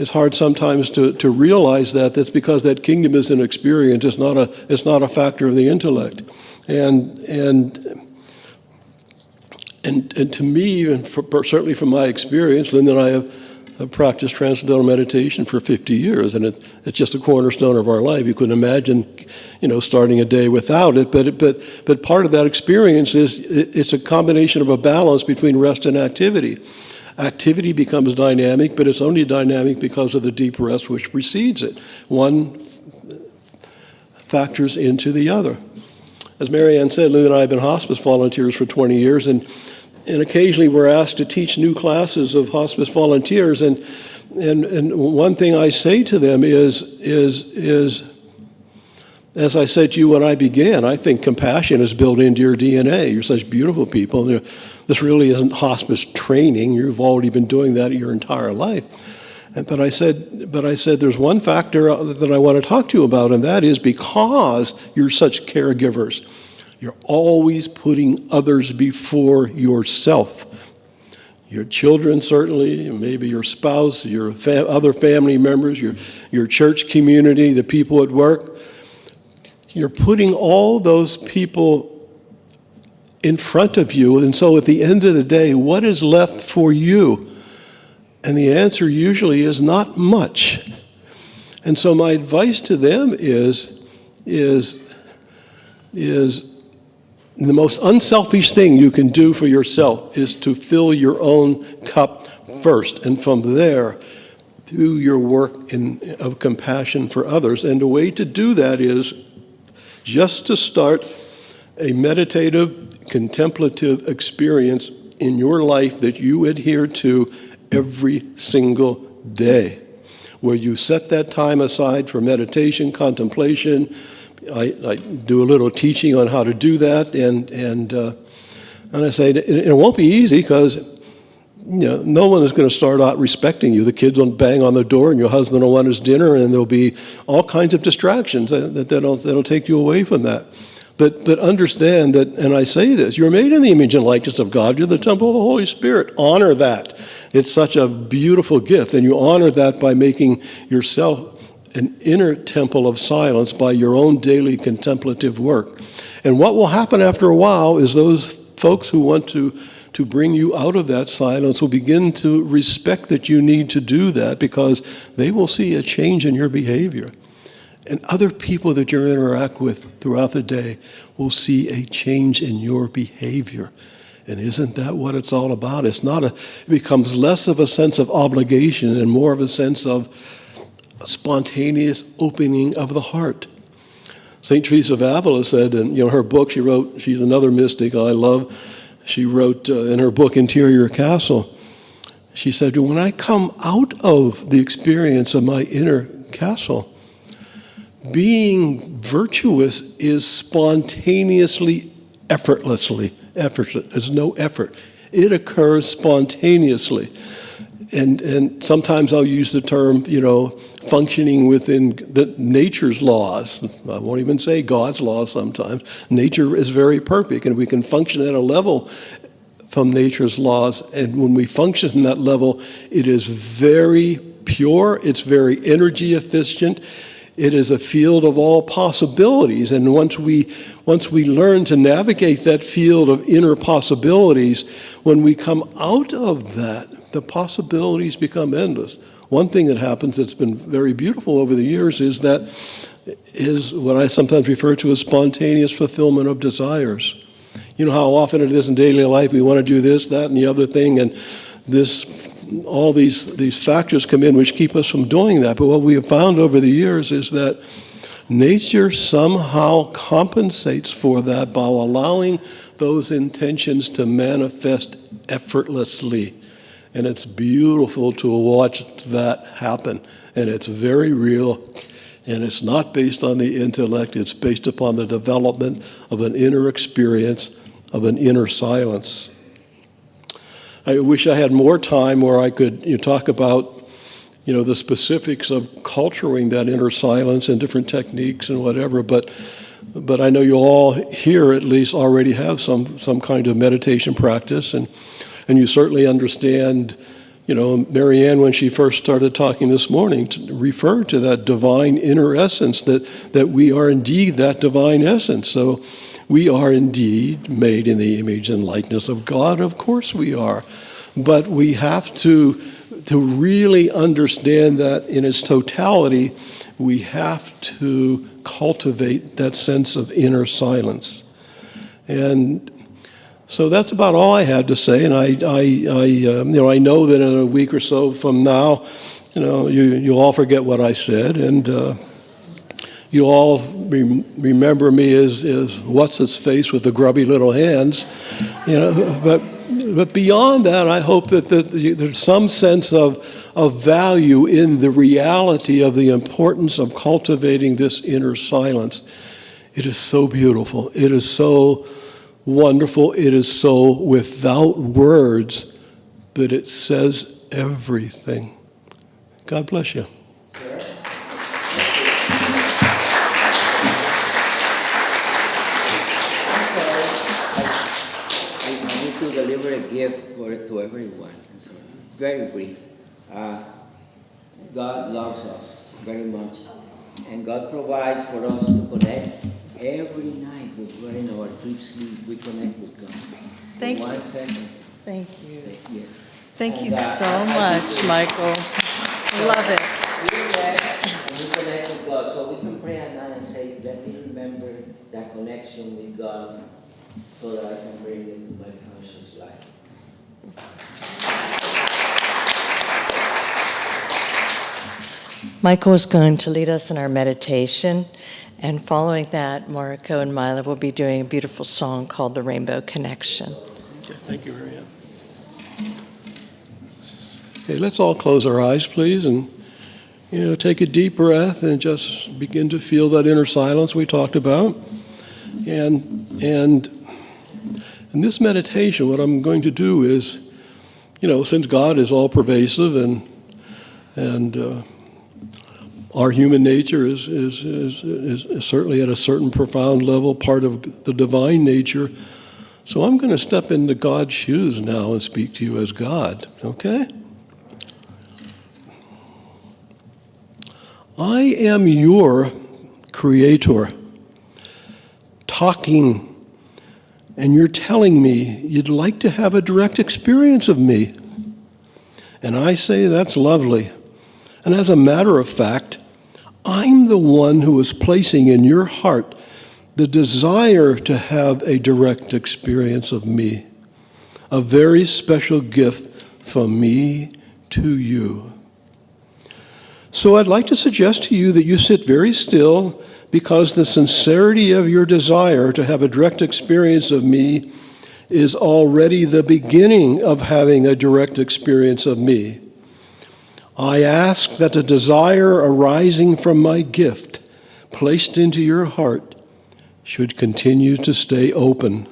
hard sometimes to realize that. That's because that kingdom is an experience. It's not a factor of the intellect. And to me, and certainly from my experience, Linda and I have practiced transcendental meditation for 50 years, and it's just a cornerstone of our life. You couldn't imagine, starting a day without it. But part of that experience is it's a combination of a balance between rest and activity. Activity becomes dynamic, but it's only dynamic because of the deep rest which precedes it. One factors into the other. As Marianne said, Linda and I have been hospice volunteers for 20 years, and occasionally we're asked to teach new classes of hospice volunteers, and one thing I say to them is, as I said to you when I began, I think compassion is built into your DNA. You're such beautiful people. This really isn't hospice training. You've already been doing that your entire life. But I said, there's one factor that I want to talk to you about, and that is because you're such caregivers. You're always putting others before yourself. Your children, certainly, maybe your spouse, your other family members, your church community, the people at work. You're putting all those people in front of you, and so at the end of the day, what is left for you? And the answer usually is not much. And so my advice to them is the most unselfish thing you can do for yourself is to fill your own cup first, and from there, do your work of compassion for others. And the way to do that is just to start a meditative, contemplative experience in your life that you adhere to every single day, where you set that time aside for meditation, contemplation. I do a little teaching on how to do that, and I say it won't be easy because no one is going to start out respecting you. The kids will bang on the door, and your husband will want his dinner, and there'll be all kinds of distractions that'll take you away from that. But understand that, and I say this, you're made in the image and likeness of God. You're the temple of the Holy Spirit. Honor that. It's such a beautiful gift, and you honor that by making yourself an inner temple of silence by your own daily contemplative work. And what will happen after a while is those folks who want to bring you out of that silence will begin to respect that you need to do that, because they will see a change in your behavior. And other people that you interact with throughout the day will see a change in your behavior. And isn't that what it's all about? It becomes less of a sense of obligation and more of a sense of a spontaneous opening of the heart. St. Teresa of Avila said in her book, she's another mystic I love, she wrote in her book, Interior Castle, she said, when I come out of the experience of my inner castle, being virtuous is spontaneously, effortlessly, there's no effort. It occurs spontaneously. And sometimes I'll use the term, functioning within nature's laws. I won't even say God's laws sometimes. Nature is very perfect, and we can function at a level from nature's laws. And when we function from that level, it is very pure, it's very energy efficient. It is a field of all possibilities, and once we learn to navigate that field of inner possibilities, when we come out of that, the possibilities become endless. One thing that happens that's been very beautiful over the years is what I sometimes refer to as spontaneous fulfillment of desires. You know how often it is in daily life we want to do this, that, and the other thing, and all these factors come in which keep us from doing that. But what we have found over the years is that nature somehow compensates for that by allowing those intentions to manifest effortlessly. And it's beautiful to watch that happen. And it's very real. And it's not based on the intellect. It's based upon the development of an inner experience, of an inner silence. I wish I had more time where I could talk about the specifics of culturing that inner silence and different techniques and whatever, but I know you all here at least already have some kind of meditation practice, and you certainly understand, Marianne, when she first started talking this morning, referred to that divine inner essence, that we are indeed that divine essence. So we are indeed made in the image and likeness of God. Of course we are. But we have to really understand that in its totality, we have to cultivate that sense of inner silence. And so that's about all I had to say. And I know that in a week or so from now, you'll all forget what I said, and you all remember me as what's its face with the grubby little hands, But beyond that, I hope that there's some sense of value in the reality of the importance of cultivating this inner silence. It is so beautiful. It is so wonderful. It is so without words that it says everything. God bless you. I need to deliver a a gift to everyone. And so, very brief. God loves us very much, and God provides for us to connect every night. We're in our deep sleep. We connect with God. Thank you. 1 second. Thank you. Yeah. Thank you And, so much, Michael. I love it. We connect with God, so we can pray at night and say, let me remember that connection with God so that I can bring it to my conscious life. Michael is going to lead us in our meditation, and following that, Mariko and Mila will be doing a beautiful song called The Rainbow Connection. Okay, thank you, Marianne. Okay, let's all close our eyes, please, and take a deep breath and just begin to feel that inner silence we talked about. And in this meditation, what I'm going to do is, since God is all pervasive and our human nature is certainly at a certain profound level part of the divine nature. So I'm going to step into God's shoes now and speak to you as God, okay? I am your creator, talking, and you're telling me you'd like to have a direct experience of me. And I say that's lovely. And as a matter of fact, I'm the one who is placing in your heart the desire to have a direct experience of me, a very special gift from me to you. So I'd like to suggest to you that you sit very still, because the sincerity of your desire to have a direct experience of me is already the beginning of having a direct experience of me. I ask that the desire arising from my gift, placed into your heart, should continue to stay open.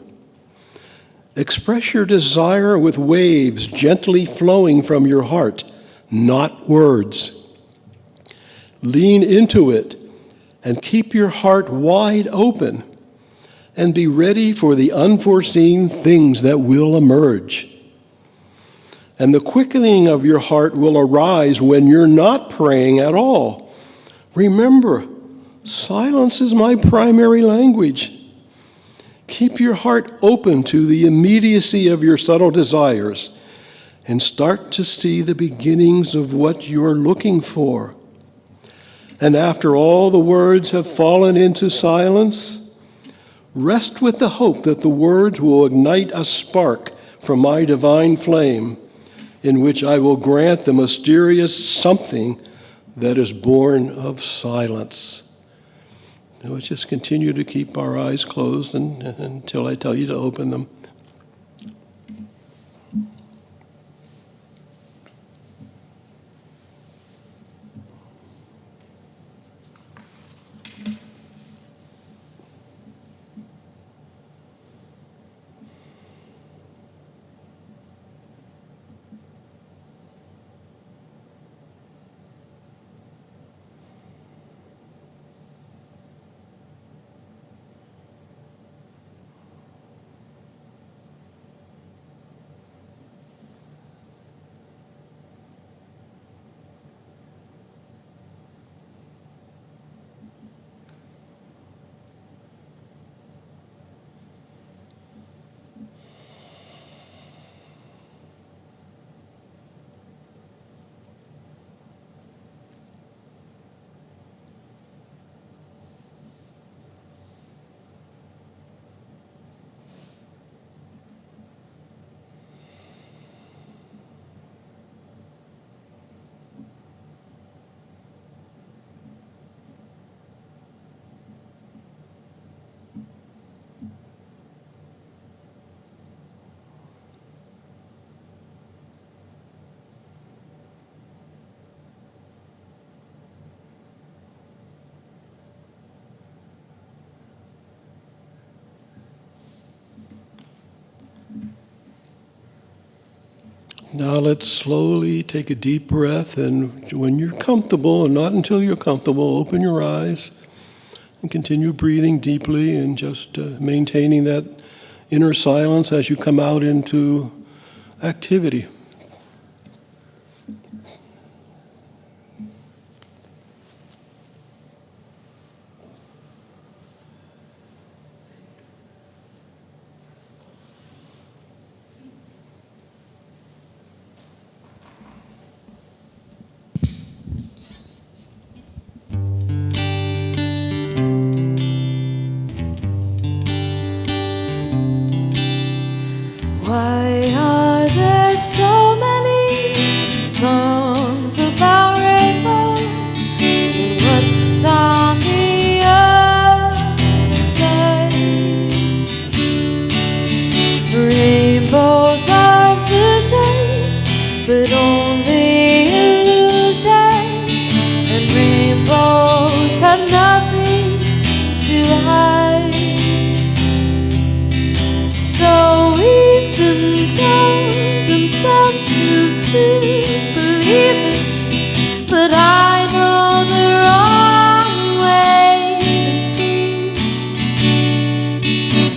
Express your desire with waves gently flowing from your heart, not words. Lean into it and keep your heart wide open, and be ready for the unforeseen things that will emerge. And the quickening of your heart will arise when you're not praying at all. Remember, silence is my primary language. Keep your heart open to the immediacy of your subtle desires and start to see the beginnings of what you're looking for. And after all the words have fallen into silence, rest with the hope that the words will ignite a spark from my divine flame, in which I will grant the mysterious something that is born of silence. Now let's just continue to keep our eyes closed until I tell you to open them. Now let's slowly take a deep breath, and when you're comfortable, and not until you're comfortable, open your eyes and continue breathing deeply and just maintaining that inner silence as you come out into activity. Why are there so many songs about rainbows? What's on the other side? Rainbows are visions, but only illusions, and rainbows have nothing to hide. So we've been told, and some choose to believe it, but I know the wrong way to see.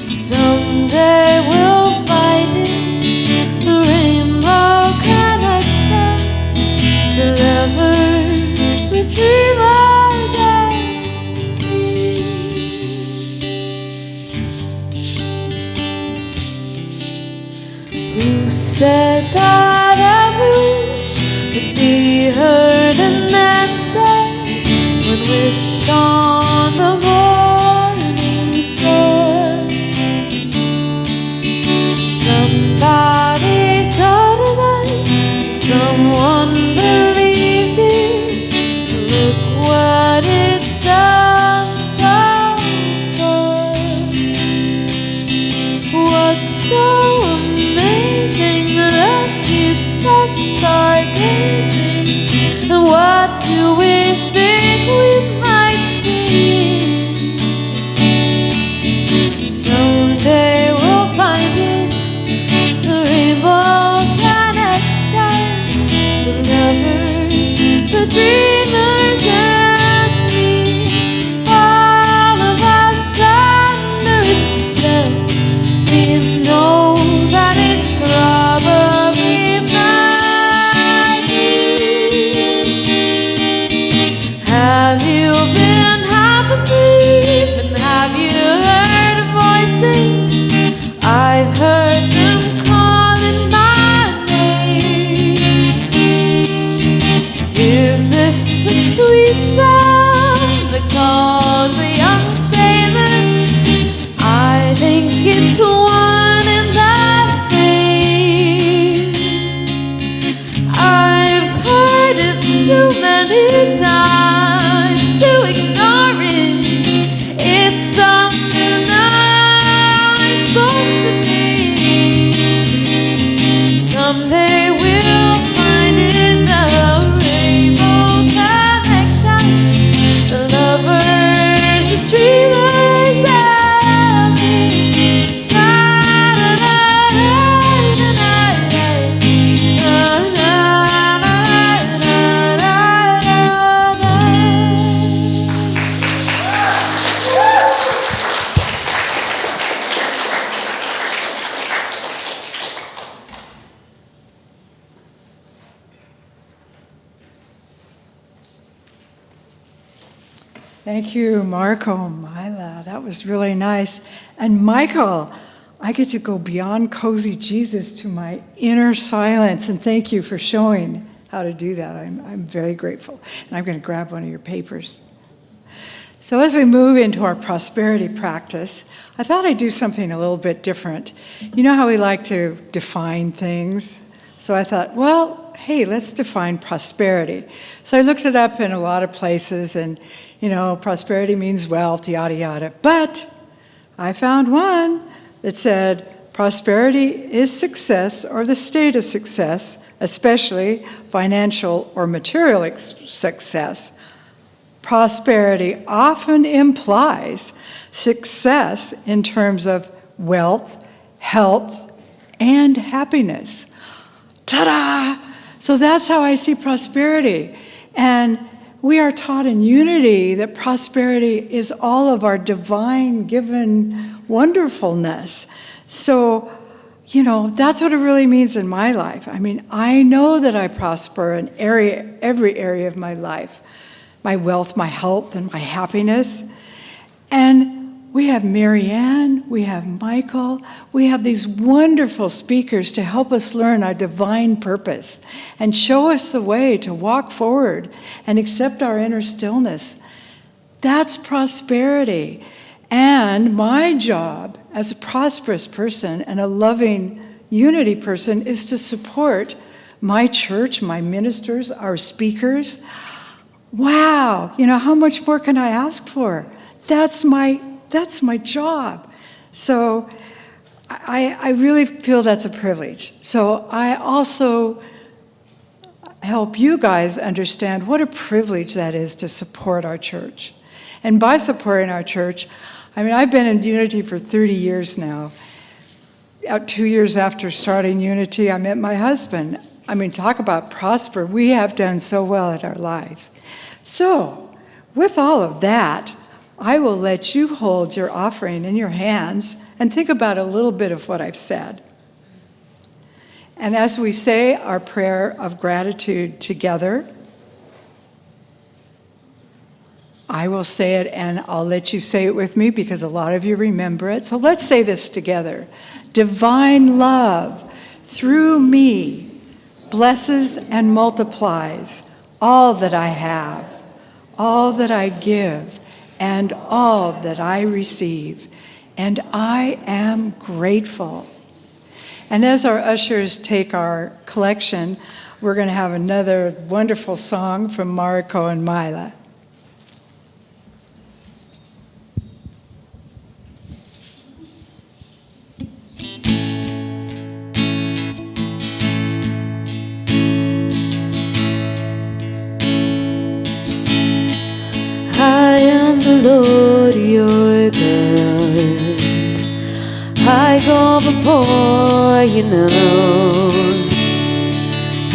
Someday we'll find it, the rainbow connection, the lovers, the dreamers, and me. Who said that every wish would be heard and answered when wished on the morning star? Somebody thought of that, someone believed it. Look what it's done so far. What's so amazing that keeps us stargazing? And what do we think we might see? Someday we'll find it, the rainbow connection, the lovers, the dreamers, and me. All of us under its spell, we know that it's probably magic. Have you been half asleep, and have you heard voices? I've heard them calling my name. Is this a sweet sound that calls the young sailors? I think it's one and the same. I've heard it too many times to ignore it. It's something I'm supposed to be. Someday we'll find it, the rainbow connection, the lovers, the dreamers, and me. Na, na, na, na, na, na, na, na, na, na. Thank you, Marco, Mila. That was really nice. And Michael, I get to go beyond cozy Jesus to my inner silence. And thank you for showing how to do that. I'm very grateful. And I'm going to grab one of your papers. So as we move into our prosperity practice, I thought I'd do something a little bit different. You know how we like to define things? So I thought, well, hey, let's define prosperity. So I looked it up in a lot of places, and, you know, prosperity means wealth, yada, yada. But I found one that said prosperity is success or the state of success, especially financial or material success. Prosperity often implies success in terms of wealth, health, and happiness. Ta-da! So that's how I see prosperity. And we are taught in unity that prosperity is all of our divine given wonderfulness. So, that's what it really means in my life. I mean, I know that I prosper in every area of my life, my wealth, my health, and my happiness. And we have Marianne, we have Michael, we have these wonderful speakers to help us learn our divine purpose and show us the way to walk forward and accept our inner stillness. That's prosperity. And my job as a prosperous person and a loving unity person is to support my church, my ministers, our speakers. Wow, how much more can I ask for? That's my job. So I really feel that's a privilege. So I also help you guys understand what a privilege that is to support our church. And by supporting our church, I've been in Unity for 30 years now. 2 years after starting Unity, I met my husband. Talk about prosper. We have done so well in our lives. So, with all of that, I will let you hold your offering in your hands and think about a little bit of what I've said. And as we say our prayer of gratitude together, I will say it and I'll let you say it with me because a lot of you remember it. So let's say this together. Divine love through me blesses and multiplies all that I have, all that I give, and all that I receive. And I am grateful. And as our ushers take our collection, we're going to have another wonderful song from Mariko and Mila. I am the Lord your God. I go before you now.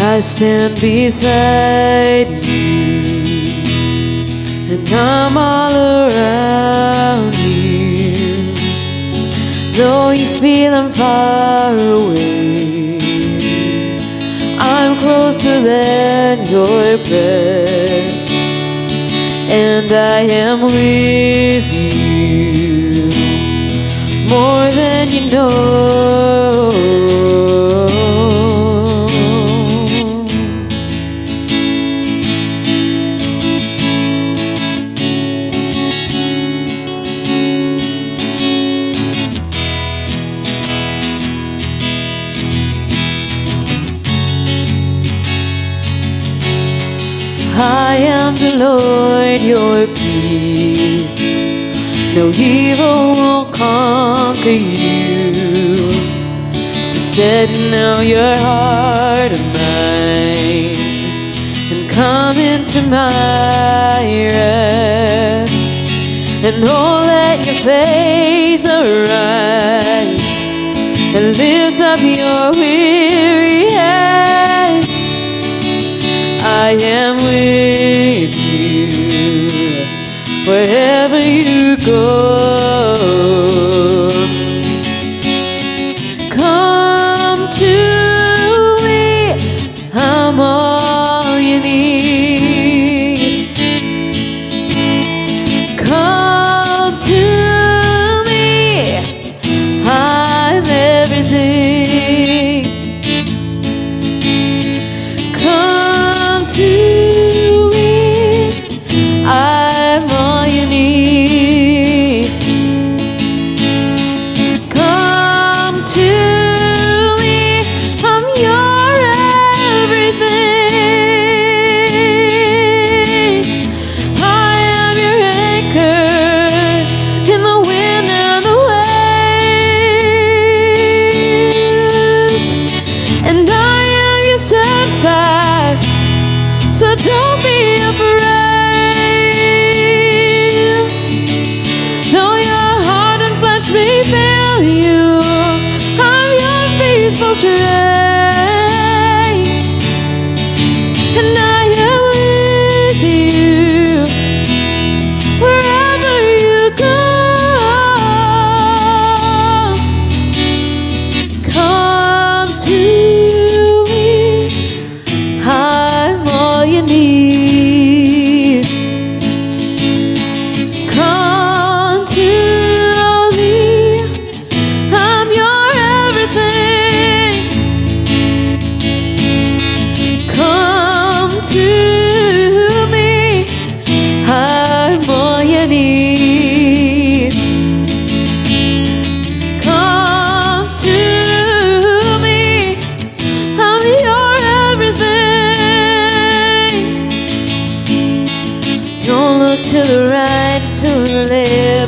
I stand beside you, and I'm all around you. Though you feel I'm far away, I'm closer than your breath. And I am with you more than you know. I am the Lord, your peace. No evil will conquer you. So set now your heart and mind, and come into my rest. And oh, let your faith arise, and lift up your weary head. I am with you wherever you go. Come to me, I'm all you need. Come to me,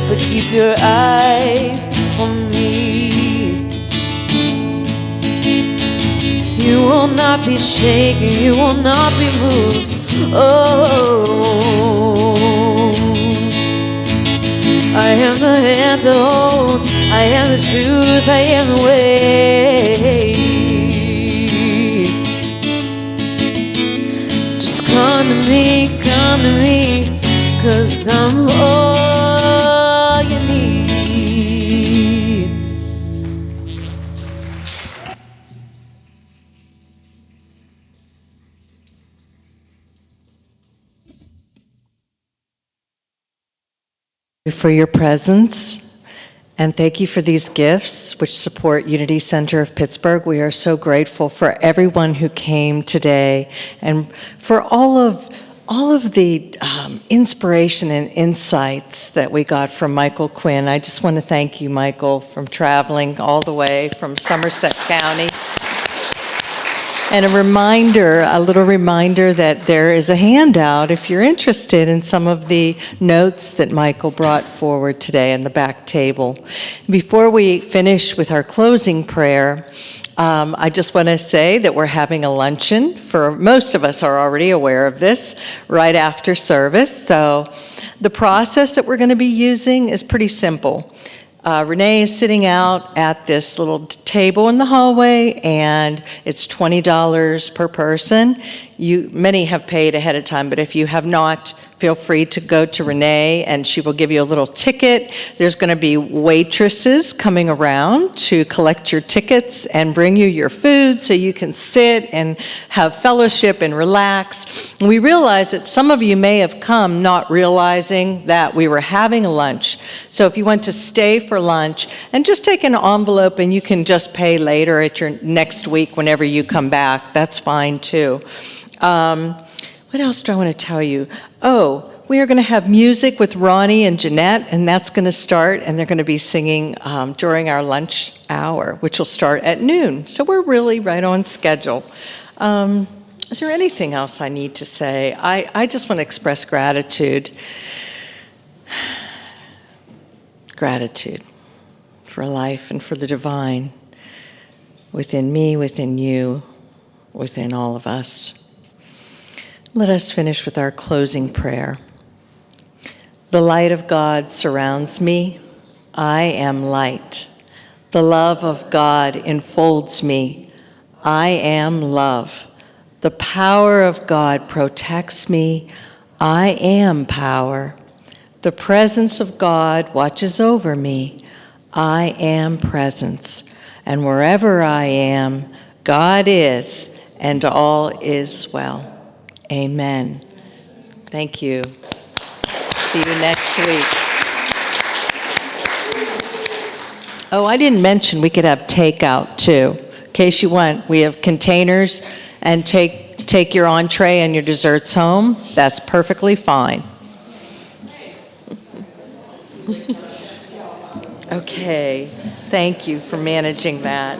but keep your eyes on me. You will not be shaken, you will not be moved. Oh, I am the hand to hold, I am the truth, I am the way. Just come to me, 'cause I'm all you need. For your presence, and thank you for these gifts which support Unity Center of Pittsburgh. We are so grateful for everyone who came today and for all of the inspiration and insights that we got from Michael Quinn. I just want to thank you, Michael, from traveling all the way from Somerset County. And a little reminder that there is a handout if you're interested in some of the notes that Michael brought forward today on the back table. Before we finish with our closing prayer, I just want to say that we're having a luncheon. For most of us are already aware of this, right after service. So the process that we're going to be using is pretty simple. Renee is sitting out at this little table in the hallway, and it's $20 per person. Many have paid ahead of time, but if you have not, feel free to go to Renee, and she will give you a little ticket. There's going to be waitresses coming around to collect your tickets and bring you your food so you can sit and have fellowship and relax. And we realize that some of you may have come not realizing that we were having a lunch. So if you want to stay for lunch, and just take an envelope and you can just pay later at your next week whenever you come back, that's fine too. What else do I want to tell you? Oh, we are going to have music with Ronnie and Jeanette, and that's going to start, and they're going to be singing during our lunch hour, which will start at noon. So we're really right on schedule. Is there anything else I need to say? I just want to express gratitude. Gratitude for life and for the divine within me, within you, within all of us. Let us finish with our closing prayer. The light of God surrounds me. I am light. The love of God enfolds me. I am love. The power of God protects me. I am power. The presence of God watches over me. I am presence. And wherever I am, God is, and all is well. Amen. Thank you. See you next week. Oh, I didn't mention we could have takeout too. In case you want, we have containers, and take your entree and your desserts home. That's perfectly fine. Okay. Thank you for managing that.